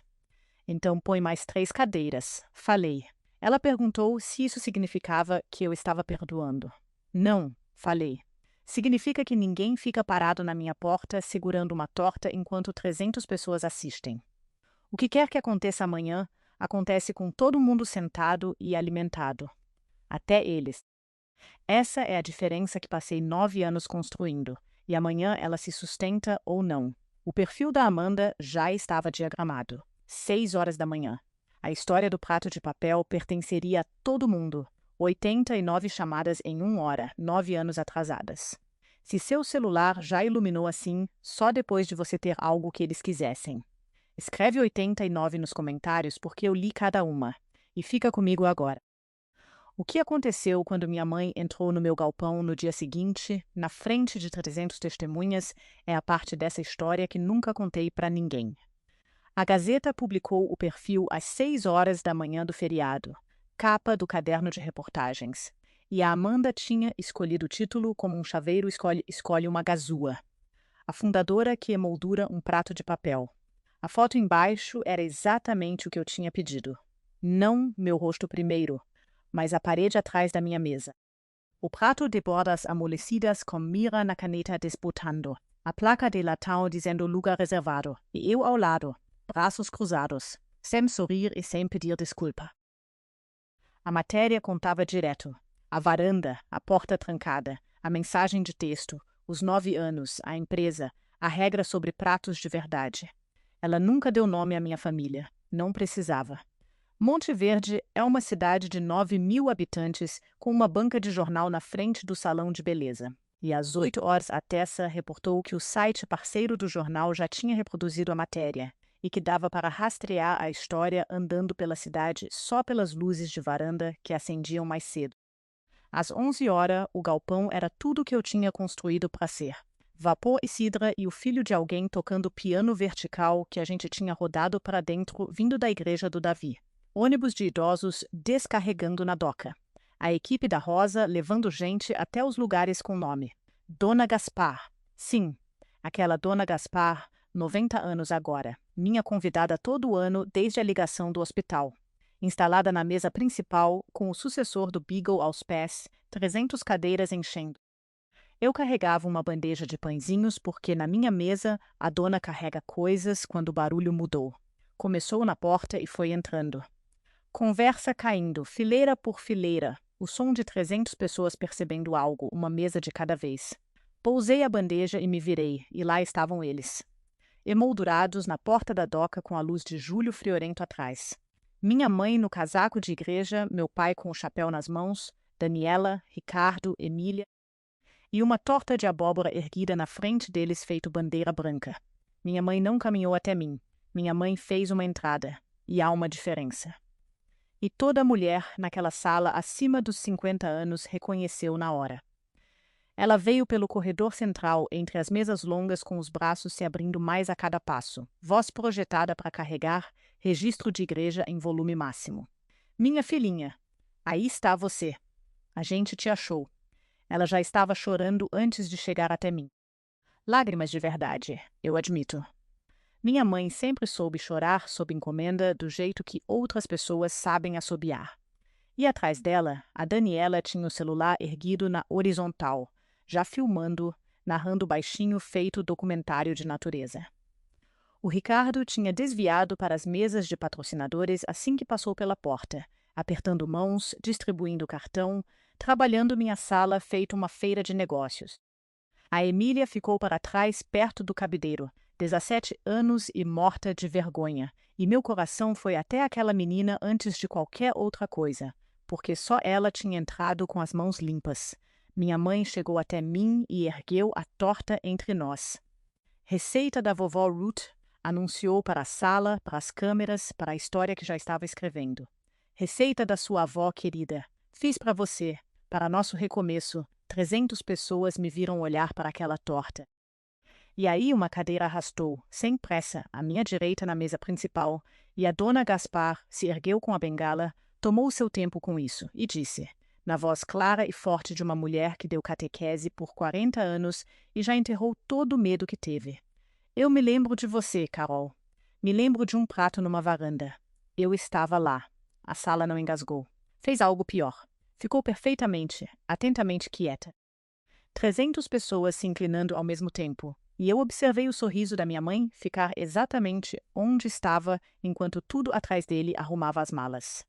Então põe mais 3 cadeiras, falei. Ela perguntou se isso significava que eu estava perdoando. Não, falei. Significa que ninguém fica parado na minha porta segurando uma torta enquanto 300 pessoas assistem. O que quer que aconteça amanhã, acontece com todo mundo sentado e alimentado. Até eles. Essa é a diferença que passei 9 anos construindo, e amanhã ela se sustenta ou não. O perfil da Amanda já estava diagramado. 6 horas da manhã. A história do prato de papel pertenceria a todo mundo. 89 chamadas em 1 hora, 9 anos atrasadas. Se seu celular já iluminou assim, só depois de você ter algo que eles quisessem. Escreve 89 nos comentários porque eu li cada uma. E fica comigo agora. O que aconteceu quando minha mãe entrou no meu galpão no dia seguinte, na frente de 300 testemunhas, é a parte dessa história que nunca contei para ninguém. A Gazeta publicou o perfil às 6 horas da manhã do feriado, capa do caderno de reportagens. E a Amanda tinha escolhido o título como um chaveiro escolhe uma gazua. A fundadora que emoldura um prato de papel. A foto embaixo era exatamente o que eu tinha pedido. Não meu rosto primeiro, mas a parede atrás da minha mesa. O prato de bordas amolecidas com mira na caneta disputando. A placa de latão dizendo lugar reservado. E eu ao lado, braços cruzados, sem sorrir e sem pedir desculpa. A matéria contava direto. A varanda, a porta trancada, a mensagem de texto, os 9 anos, a empresa, a regra sobre pratos de verdade. Ela nunca deu nome à minha família. Não precisava. Monte Verde é uma cidade de 9.000 habitantes com uma banca de jornal na frente do salão de beleza. E às 8 horas a Tessa reportou que o site parceiro do jornal já tinha reproduzido a matéria e que dava para rastrear a história andando pela cidade só pelas luzes de varanda que acendiam mais cedo. Às 11 horas, o galpão era tudo o que eu tinha construído para ser. Vapor e cidra e o filho de alguém tocando piano vertical que a gente tinha rodado para dentro vindo da igreja do Davi. Ônibus de idosos descarregando na doca. A equipe da Rosa levando gente até os lugares com nome. Dona Gaspar. Sim, aquela Dona Gaspar, 90 anos agora. Minha convidada todo ano desde a ligação do hospital. Instalada na mesa principal, com o sucessor do Beagle aos pés, 300 cadeiras enchendo. Eu carregava uma bandeja de pãezinhos porque na minha mesa a dona carrega coisas quando o barulho mudou. Começou na porta e foi entrando. Conversa caindo, fileira por fileira, o som de 300 pessoas percebendo algo, uma mesa de cada vez. Pousei a bandeja e me virei, e lá estavam eles. Emoldurados na porta da doca com a luz de julho friorento atrás. Minha mãe no casaco de igreja, meu pai com o chapéu nas mãos, Daniela, Ricardo, Emília, e uma torta de abóbora erguida na frente deles feito bandeira branca. Minha mãe não caminhou até mim. Minha mãe fez uma entrada, e há uma diferença. E toda mulher naquela sala acima dos 50 anos reconheceu na hora. Ela veio pelo corredor central entre as mesas longas com os braços se abrindo mais a cada passo, voz projetada para carregar, registro de igreja em volume máximo. Minha filhinha, aí está você. A gente te achou. Ela já estava chorando antes de chegar até mim. Lágrimas de verdade, eu admito. Minha mãe sempre soube chorar sob encomenda do jeito que outras pessoas sabem assobiar. E atrás dela, a Daniela tinha o celular erguido na horizontal, já filmando, narrando baixinho feito documentário de natureza. O Ricardo tinha desviado para as mesas de patrocinadores assim que passou pela porta, apertando mãos, distribuindo cartão, trabalhando minha sala feito uma feira de negócios. A Emília ficou para trás perto do cabideiro, 17 anos e morta de vergonha, e meu coração foi até aquela menina antes de qualquer outra coisa, porque só ela tinha entrado com as mãos limpas. Minha mãe chegou até mim e ergueu a torta entre nós. Receita da vovó Ruth, anunciou para a sala, para as câmeras, para a história que já estava escrevendo. Receita da sua avó querida. Fiz para você, para nosso recomeço. 300 pessoas me viram olhar para aquela torta. E aí uma cadeira arrastou, sem pressa, à minha direita na mesa principal, e a dona Gaspar se ergueu com a bengala, tomou seu tempo com isso e disse, na voz clara e forte de uma mulher que deu catequese por 40 anos e já enterrou todo o medo que teve. Eu me lembro de você, Carol. Me lembro de um prato numa varanda. Eu estava lá. A sala não engasgou. Fez algo pior. Ficou perfeitamente, atentamente quieta. 300 pessoas se inclinando ao mesmo tempo, e eu observei o sorriso da minha mãe ficar exatamente onde estava enquanto tudo atrás dele arrumava as malas.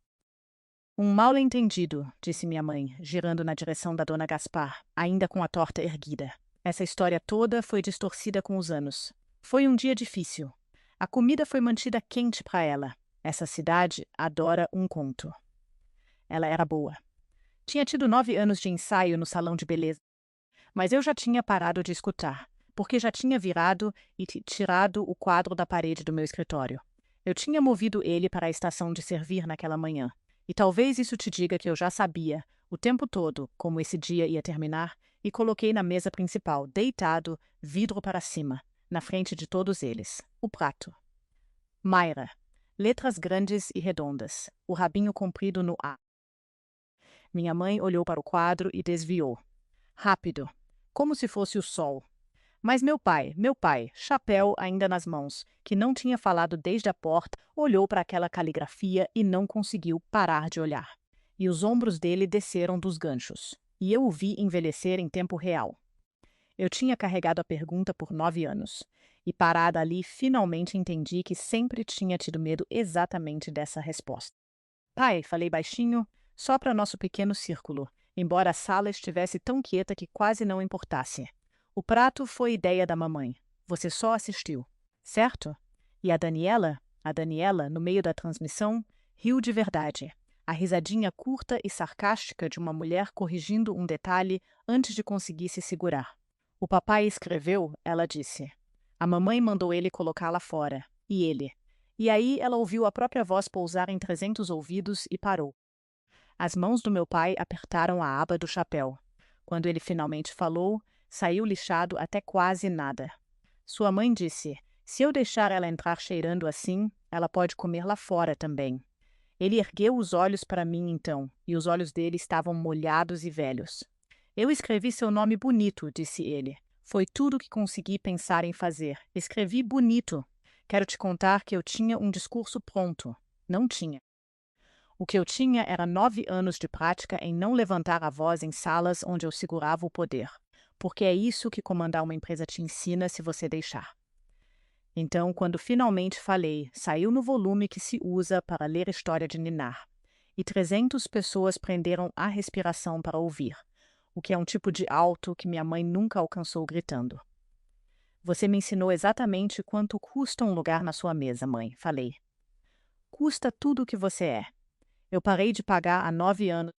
Um mal-entendido, disse minha mãe, girando na direção da dona Gaspar, ainda com a torta erguida. Essa história toda foi distorcida com os anos. Foi um dia difícil. A comida foi mantida quente para ela. Essa cidade adora um conto. Ela era boa. Tinha tido 9 anos de ensaio no salão de beleza. Mas eu já tinha parado de escutar, porque já tinha virado e tirado o quadro da parede do meu escritório. Eu tinha movido ele para a estação de servir naquela manhã. E talvez isso te diga que eu já sabia, o tempo todo, como esse dia ia terminar, e coloquei na mesa principal, deitado, vidro para cima, na frente de todos eles, o prato. Mayra. Letras grandes e redondas, o rabinho comprido no A. Minha mãe olhou para o quadro e desviou. Rápido, como se fosse o sol. Mas meu pai, chapéu ainda nas mãos, que não tinha falado desde a porta, olhou para aquela caligrafia e não conseguiu parar de olhar. E os ombros dele desceram dos ganchos. E eu o vi envelhecer em tempo real. Eu tinha carregado a pergunta por 9 anos. E parada ali, finalmente entendi que sempre tinha tido medo exatamente dessa resposta. Pai, falei baixinho, só para nosso pequeno círculo, embora a sala estivesse tão quieta que quase não importasse. O prato foi ideia da mamãe. Você só assistiu, certo? E a Daniela, no meio da transmissão, riu de verdade. A risadinha curta e sarcástica de uma mulher corrigindo um detalhe antes de conseguir se segurar. O papai escreveu, ela disse. A mamãe mandou ele colocá-la fora. E ele. E aí ela ouviu a própria voz pousar em 300 ouvidos e parou. As mãos do meu pai apertaram a aba do chapéu. Quando ele finalmente falou, saiu lixado até quase nada. Sua mãe disse, se eu deixar ela entrar cheirando assim, ela pode comer lá fora também. Ele ergueu os olhos para mim então, e os olhos dele estavam molhados e velhos. Eu escrevi seu nome bonito, disse ele. Foi tudo o que consegui pensar em fazer. Escrevi bonito. Quero te contar que eu tinha um discurso pronto. Não tinha. O que eu tinha era 9 anos de prática em não levantar a voz em salas onde eu segurava o poder. Porque é isso que comandar uma empresa te ensina se você deixar. Então, quando finalmente falei, saiu no volume que se usa para ler história de ninar. E 300 pessoas prenderam a respiração para ouvir, o que é um tipo de alto que minha mãe nunca alcançou gritando. Você me ensinou exatamente quanto custa um lugar na sua mesa, mãe, falei. Custa tudo o que você é. Eu parei de pagar há 9 anos.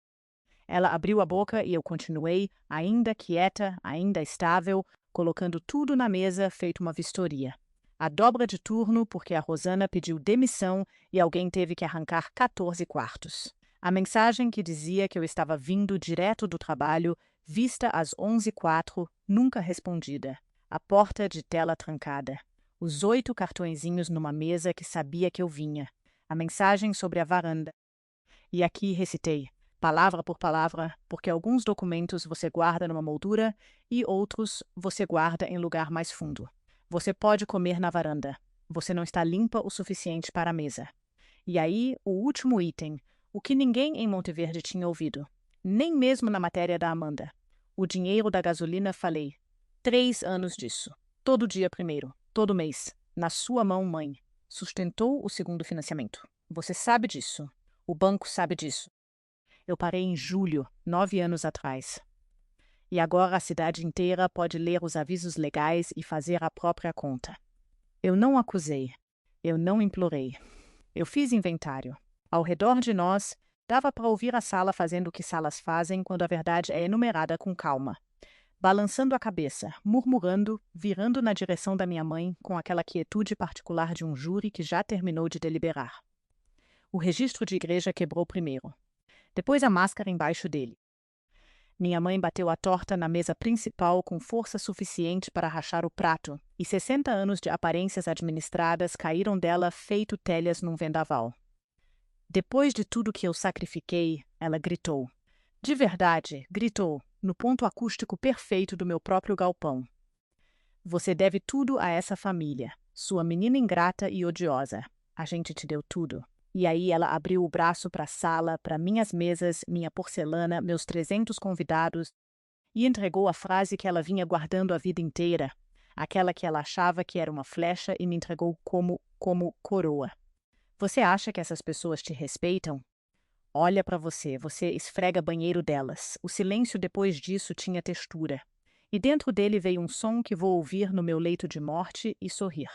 Ela abriu a boca e eu continuei, ainda quieta, ainda estável, colocando tudo na mesa, feito uma vistoria. A dobra de turno porque a Rosana pediu demissão e alguém teve que arrancar 14 quartos. A mensagem que dizia que eu estava vindo direto do trabalho, vista às 11h04, nunca respondida. A porta de tela trancada. Os 8 cartõezinhos numa mesa que sabia que eu vinha. A mensagem sobre a varanda. E aqui recitei, palavra por palavra, porque alguns documentos você guarda numa moldura e outros você guarda em lugar mais fundo. Você pode comer na varanda. Você não está limpa o suficiente para a mesa. E aí, o último item, o que ninguém em Monteverde tinha ouvido. Nem mesmo na matéria da Amanda. O dinheiro da gasolina, falei. 3 anos disso. Todo dia primeiro. Todo mês. Na sua mão, mãe. Sustentou o segundo financiamento. Você sabe disso. O banco sabe disso. Eu parei em julho, 9 anos atrás. E agora a cidade inteira pode ler os avisos legais e fazer a própria conta. Eu não acusei. Eu não implorei. Eu fiz inventário. Ao redor de nós, dava para ouvir a sala fazendo o que salas fazem quando a verdade é enumerada com calma. Balançando a cabeça, murmurando, virando na direção da minha mãe com aquela quietude particular de um júri que já terminou de deliberar. O registro de igreja quebrou primeiro. Depois a máscara embaixo dele. Minha mãe bateu a torta na mesa principal com força suficiente para rachar o prato, e 60 anos de aparências administradas caíram dela feito telhas num vendaval. Depois de tudo que eu sacrifiquei, ela gritou. De verdade, gritou, no ponto acústico perfeito do meu próprio galpão. Você deve tudo a essa família, sua menina ingrata e odiosa. A gente te deu tudo. E aí ela abriu o braço para a sala, para minhas mesas, minha porcelana, meus 300 convidados, e entregou a frase que ela vinha guardando a vida inteira, aquela que ela achava que era uma flecha e me entregou como coroa. Você acha que essas pessoas te respeitam? Olha para você, você esfrega banheiro delas. O silêncio depois disso tinha textura. E dentro dele veio um som que vou ouvir no meu leito de morte e sorrir.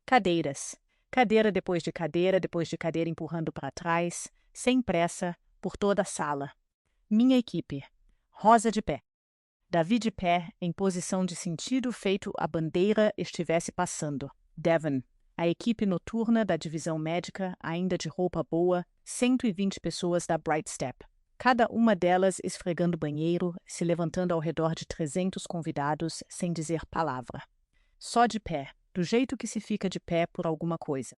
Cadeiras. Cadeira depois de cadeira empurrando para trás, sem pressa, por toda a sala. Minha equipe. Rosa de pé. Davi de pé, em posição de sentido feito a bandeira estivesse passando. Devon. A equipe noturna da divisão médica, ainda de roupa boa, 120 pessoas da Bright Step. Cada uma delas esfregando banheiro, se levantando ao redor de 300 convidados, sem dizer palavra. Só de pé, do jeito que se fica de pé por alguma coisa.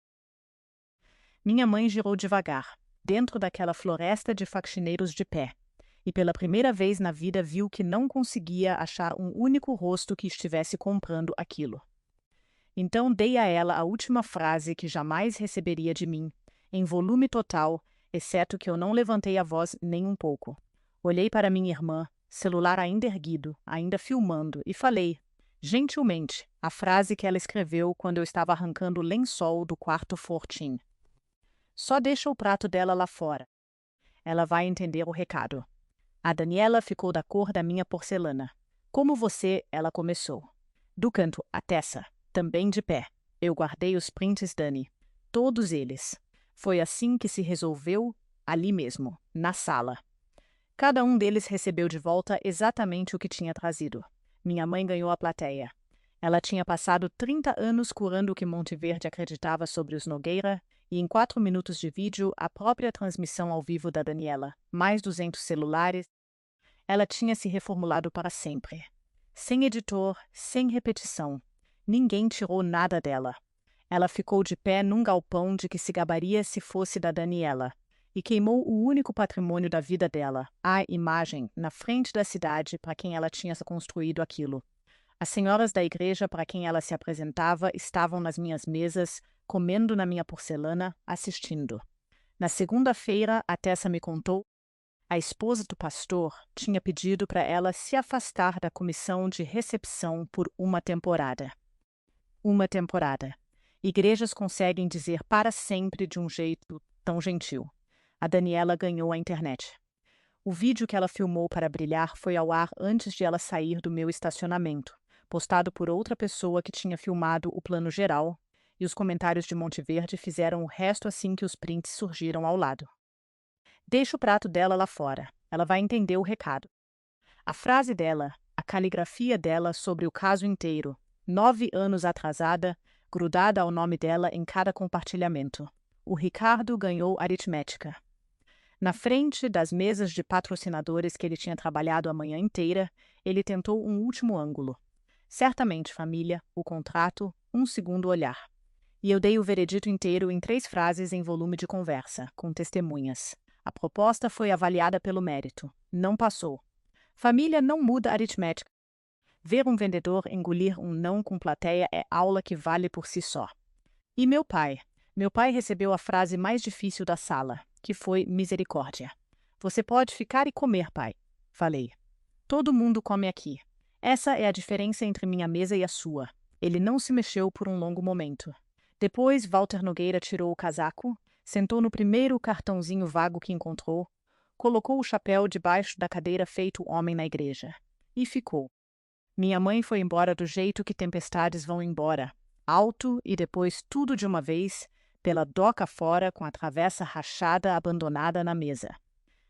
Minha mãe girou devagar, dentro daquela floresta de faxineiros de pé, e pela primeira vez na vida viu que não conseguia achar um único rosto que estivesse comprando aquilo. Então dei a ela a última frase que jamais receberia de mim, em volume total, exceto que eu não levantei a voz nem um pouco. Olhei para minha irmã, celular ainda erguido, ainda filmando, e falei, gentilmente, a frase que ela escreveu quando eu estava arrancando o lençol do quarto Fortin. Só deixa o prato dela lá fora. Ela vai entender o recado. A Daniela ficou da cor da minha porcelana. Como você, ela começou. Do canto, a Tessa, também de pé. Eu guardei os prints, Dani. Todos eles. Foi assim que se resolveu, ali mesmo, na sala. Cada um deles recebeu de volta exatamente o que tinha trazido. Minha mãe ganhou a plateia. Ela tinha passado 30 anos curando o que Monteverde acreditava sobre os Nogueira, e em 4 minutos de vídeo, a própria transmissão ao vivo da Daniela, mais 200 celulares, ela tinha se reformulado para sempre. Sem editor, sem repetição. Ninguém tirou nada dela. Ela ficou de pé num galpão de que se gabaria se fosse da Daniela, e queimou o único patrimônio da vida dela, a imagem, na frente da cidade para quem ela tinha construído aquilo. As senhoras da igreja para quem ela se apresentava estavam nas minhas mesas, comendo na minha porcelana, assistindo. Na segunda-feira, a Tessa me contou, a esposa do pastor tinha pedido para ela se afastar da comissão de recepção por uma temporada. Uma temporada. Igrejas conseguem dizer para sempre de um jeito tão gentil. A Daniela ganhou a internet. O vídeo que ela filmou para brilhar foi ao ar antes de ela sair do meu estacionamento, postado por outra pessoa que tinha filmado o plano geral, e os comentários de Monteverde fizeram o resto assim que os prints surgiram ao lado. Deixa o prato dela lá fora. Ela vai entender o recado. A frase dela, a caligrafia dela sobre o caso inteiro, 9 anos atrasada, grudada ao nome dela em cada compartilhamento. O Ricardo ganhou aritmética. Na frente das mesas de patrocinadores que ele tinha trabalhado a manhã inteira, ele tentou um último ângulo. Certamente, família, o contrato, um segundo olhar. E eu dei o veredito inteiro em 3 frases em volume de conversa, com testemunhas. A proposta foi avaliada pelo mérito. Não passou. Família não muda aritmética. Ver um vendedor engolir um não com plateia é aula que vale por si só. E meu pai? Meu pai recebeu a frase mais difícil da sala, que foi misericórdia. Você pode ficar e comer, pai. Falei. Todo mundo come aqui. Essa é a diferença entre minha mesa e a sua. Ele não se mexeu por um longo momento. Depois, Walter Nogueira tirou o casaco, sentou no primeiro cartãozinho vago que encontrou, colocou o chapéu debaixo da cadeira feito homem na igreja. E ficou. Minha mãe foi embora do jeito que tempestades vão embora, alto e depois tudo de uma vez, pela doca fora com a travessa rachada abandonada na mesa.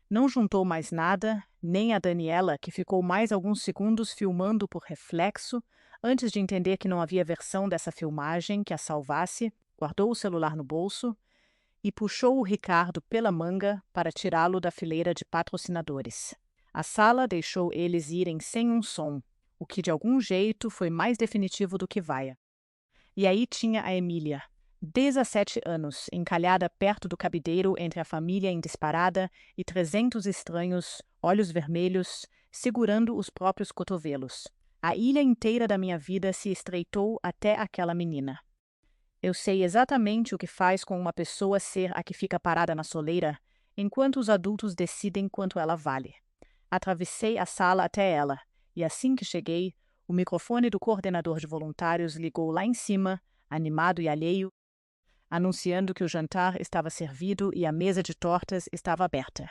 Não juntou mais nada, nem a Daniela, que ficou mais alguns segundos filmando por reflexo, antes de entender que não havia versão dessa filmagem que a salvasse, guardou o celular no bolso e puxou o Ricardo pela manga para tirá-lo da fileira de patrocinadores. A sala deixou eles irem sem um som, o que de algum jeito foi mais definitivo do que vaia. E aí tinha a Emília, 17 anos, encalhada perto do cabideiro entre a família em disparada e 300 estranhos, olhos vermelhos, segurando os próprios cotovelos. A ilha inteira da minha vida se estreitou até aquela menina. Eu sei exatamente o que faz com uma pessoa ser a que fica parada na soleira, enquanto os adultos decidem quanto ela vale. Atravessei a sala até ela, e assim que cheguei, o microfone do coordenador de voluntários ligou lá em cima, animado e alheio. anunciando que o jantar estava servido e a mesa de tortas estava aberta.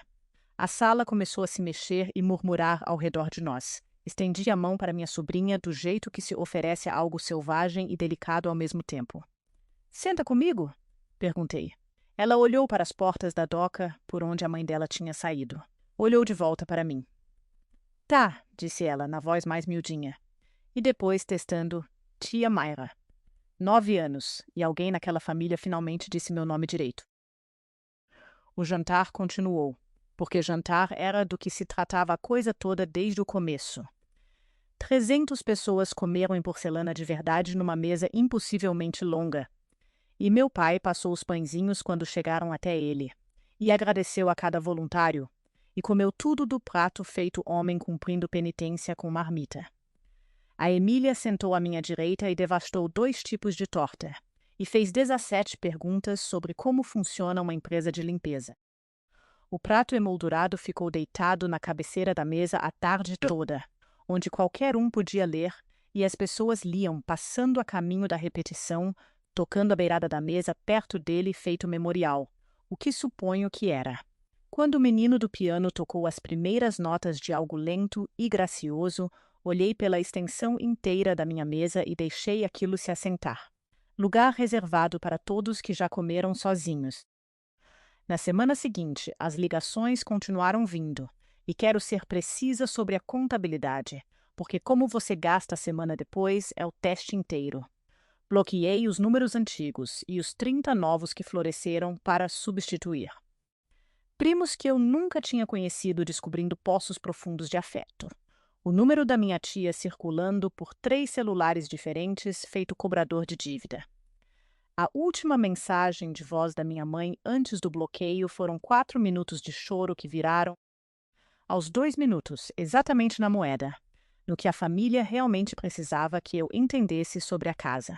A sala começou a se mexer e murmurar ao redor de nós. Estendi a mão para minha sobrinha do jeito que se oferece a algo selvagem e delicado ao mesmo tempo. "Senta comigo?" perguntei. Ela olhou para as portas da doca por onde a mãe dela tinha saído. Olhou de volta para mim. "Tá", disse ela, na voz mais miudinha. E depois, testando, "Tia Mayra. 9 anos, e alguém naquela família finalmente disse meu nome direito." O jantar continuou, porque jantar era do que se tratava a coisa toda desde o começo. 300 pessoas comeram em porcelana de verdade numa mesa impossivelmente longa. E meu pai passou os pãezinhos quando chegaram até ele, e agradeceu a cada voluntário, e comeu tudo do prato feito homem cumprindo penitência com marmita. A Emília sentou à minha direita e devastou 2 tipos de torta, e fez 17 perguntas sobre como funciona uma empresa de limpeza. O prato emoldurado ficou deitado na cabeceira da mesa a tarde toda, onde qualquer um podia ler, e as pessoas liam, passando a caminho da repetição, tocando à beirada da mesa perto dele feito memorial, o que suponho que era. Quando o menino do piano tocou as primeiras notas de algo lento e gracioso, olhei pela extensão inteira da minha mesa e deixei aquilo se assentar. Lugar reservado para todos que já comeram sozinhos. Na semana seguinte, as ligações continuaram vindo, e quero ser precisa sobre a contabilidade, porque como você gasta a semana depois é o teste inteiro. Bloqueei os números antigos e os 30 novos que floresceram para substituir. Primos que eu nunca tinha conhecido descobrindo poços profundos de afeto. O número da minha tia circulando por 3 celulares diferentes, feito cobrador de dívida. A última mensagem de voz da minha mãe antes do bloqueio foram 4 minutos de choro que viraram aos 2 minutos, exatamente na moeda, no que a família realmente precisava que eu entendesse sobre a casa.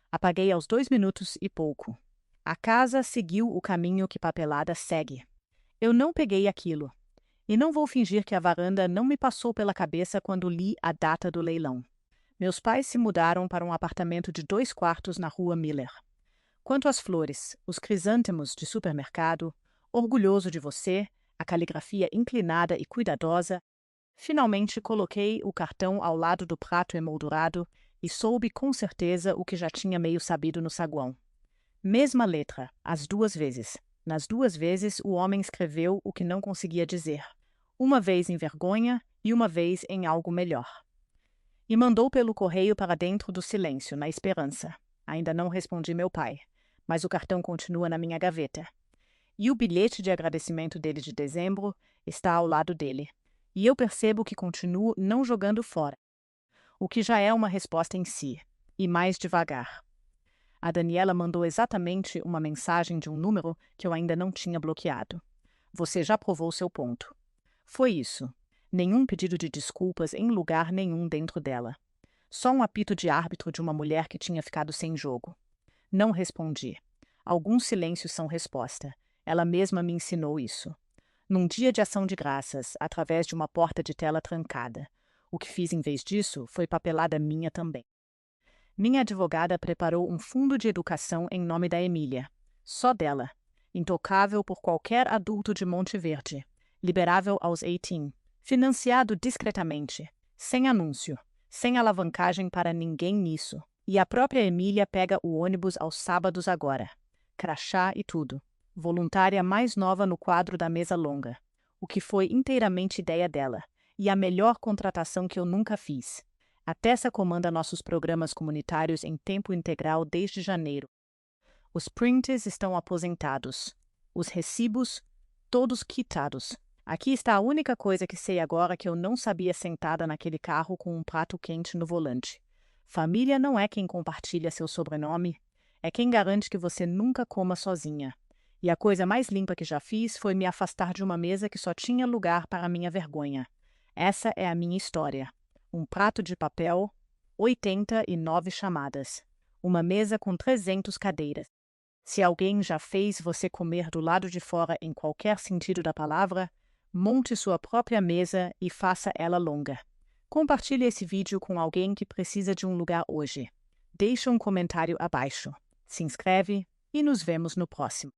Apaguei aos 2 minutos e pouco. A casa seguiu o caminho que papelada segue. Eu não peguei aquilo. E não vou fingir que a varanda não me passou pela cabeça quando li a data do leilão. Meus pais se mudaram para um apartamento de 2 quartos na rua Miller. Quanto às flores, os crisântemos de supermercado, orgulhoso de você, a caligrafia inclinada e cuidadosa, finalmente coloquei o cartão ao lado do prato emoldurado e soube com certeza o que já tinha meio sabido no saguão. Mesma letra, as 2 vezes. Nas 2 vezes, o homem escreveu o que não conseguia dizer. Uma vez em vergonha e uma vez em algo melhor. E mandou pelo correio para dentro do silêncio, na esperança. Ainda não respondi meu pai, mas o cartão continua na minha gaveta. E o bilhete de agradecimento dele de dezembro está ao lado dele. E eu percebo que continuo não jogando fora. O que já é uma resposta em si, e mais devagar. A Daniela mandou exatamente uma mensagem de um número que eu ainda não tinha bloqueado. Você já provou seu ponto. Foi isso. Nenhum pedido de desculpas em lugar nenhum dentro dela. Só um apito de árbitro de uma mulher que tinha ficado sem jogo. Não respondi. Alguns silêncios são resposta. Ela mesma me ensinou isso. Num dia de ação de graças, através de uma porta de tela trancada. O que fiz em vez disso foi papelada minha também. Minha advogada preparou um fundo de educação em nome da Emília. Só dela. Intocável por qualquer adulto de Monte Verde. Liberável aos 18. Financiado discretamente. Sem anúncio. Sem alavancagem para ninguém nisso. E a própria Emília pega o ônibus aos sábados agora. Crachá e tudo. Voluntária mais nova no quadro da mesa longa. O que foi inteiramente ideia dela. E a melhor contratação que eu nunca fiz. A Tessa comanda nossos programas comunitários em tempo integral desde janeiro. Os prints estão aposentados. Os recibos, todos quitados. Aqui está a única coisa que sei agora que eu não sabia sentada naquele carro com um prato quente no volante. Família não é quem compartilha seu sobrenome. É quem garante que você nunca coma sozinha. E a coisa mais limpa que já fiz foi me afastar de uma mesa que só tinha lugar para a minha vergonha. Essa é a minha história. Um prato de papel, 89 chamadas. Uma mesa com 300 cadeiras. Se alguém já fez você comer do lado de fora em qualquer sentido da palavra, monte sua própria mesa e faça ela longa. Compartilhe esse vídeo com alguém que precisa de um lugar hoje. Deixa um comentário abaixo. Se inscreve e nos vemos no próximo.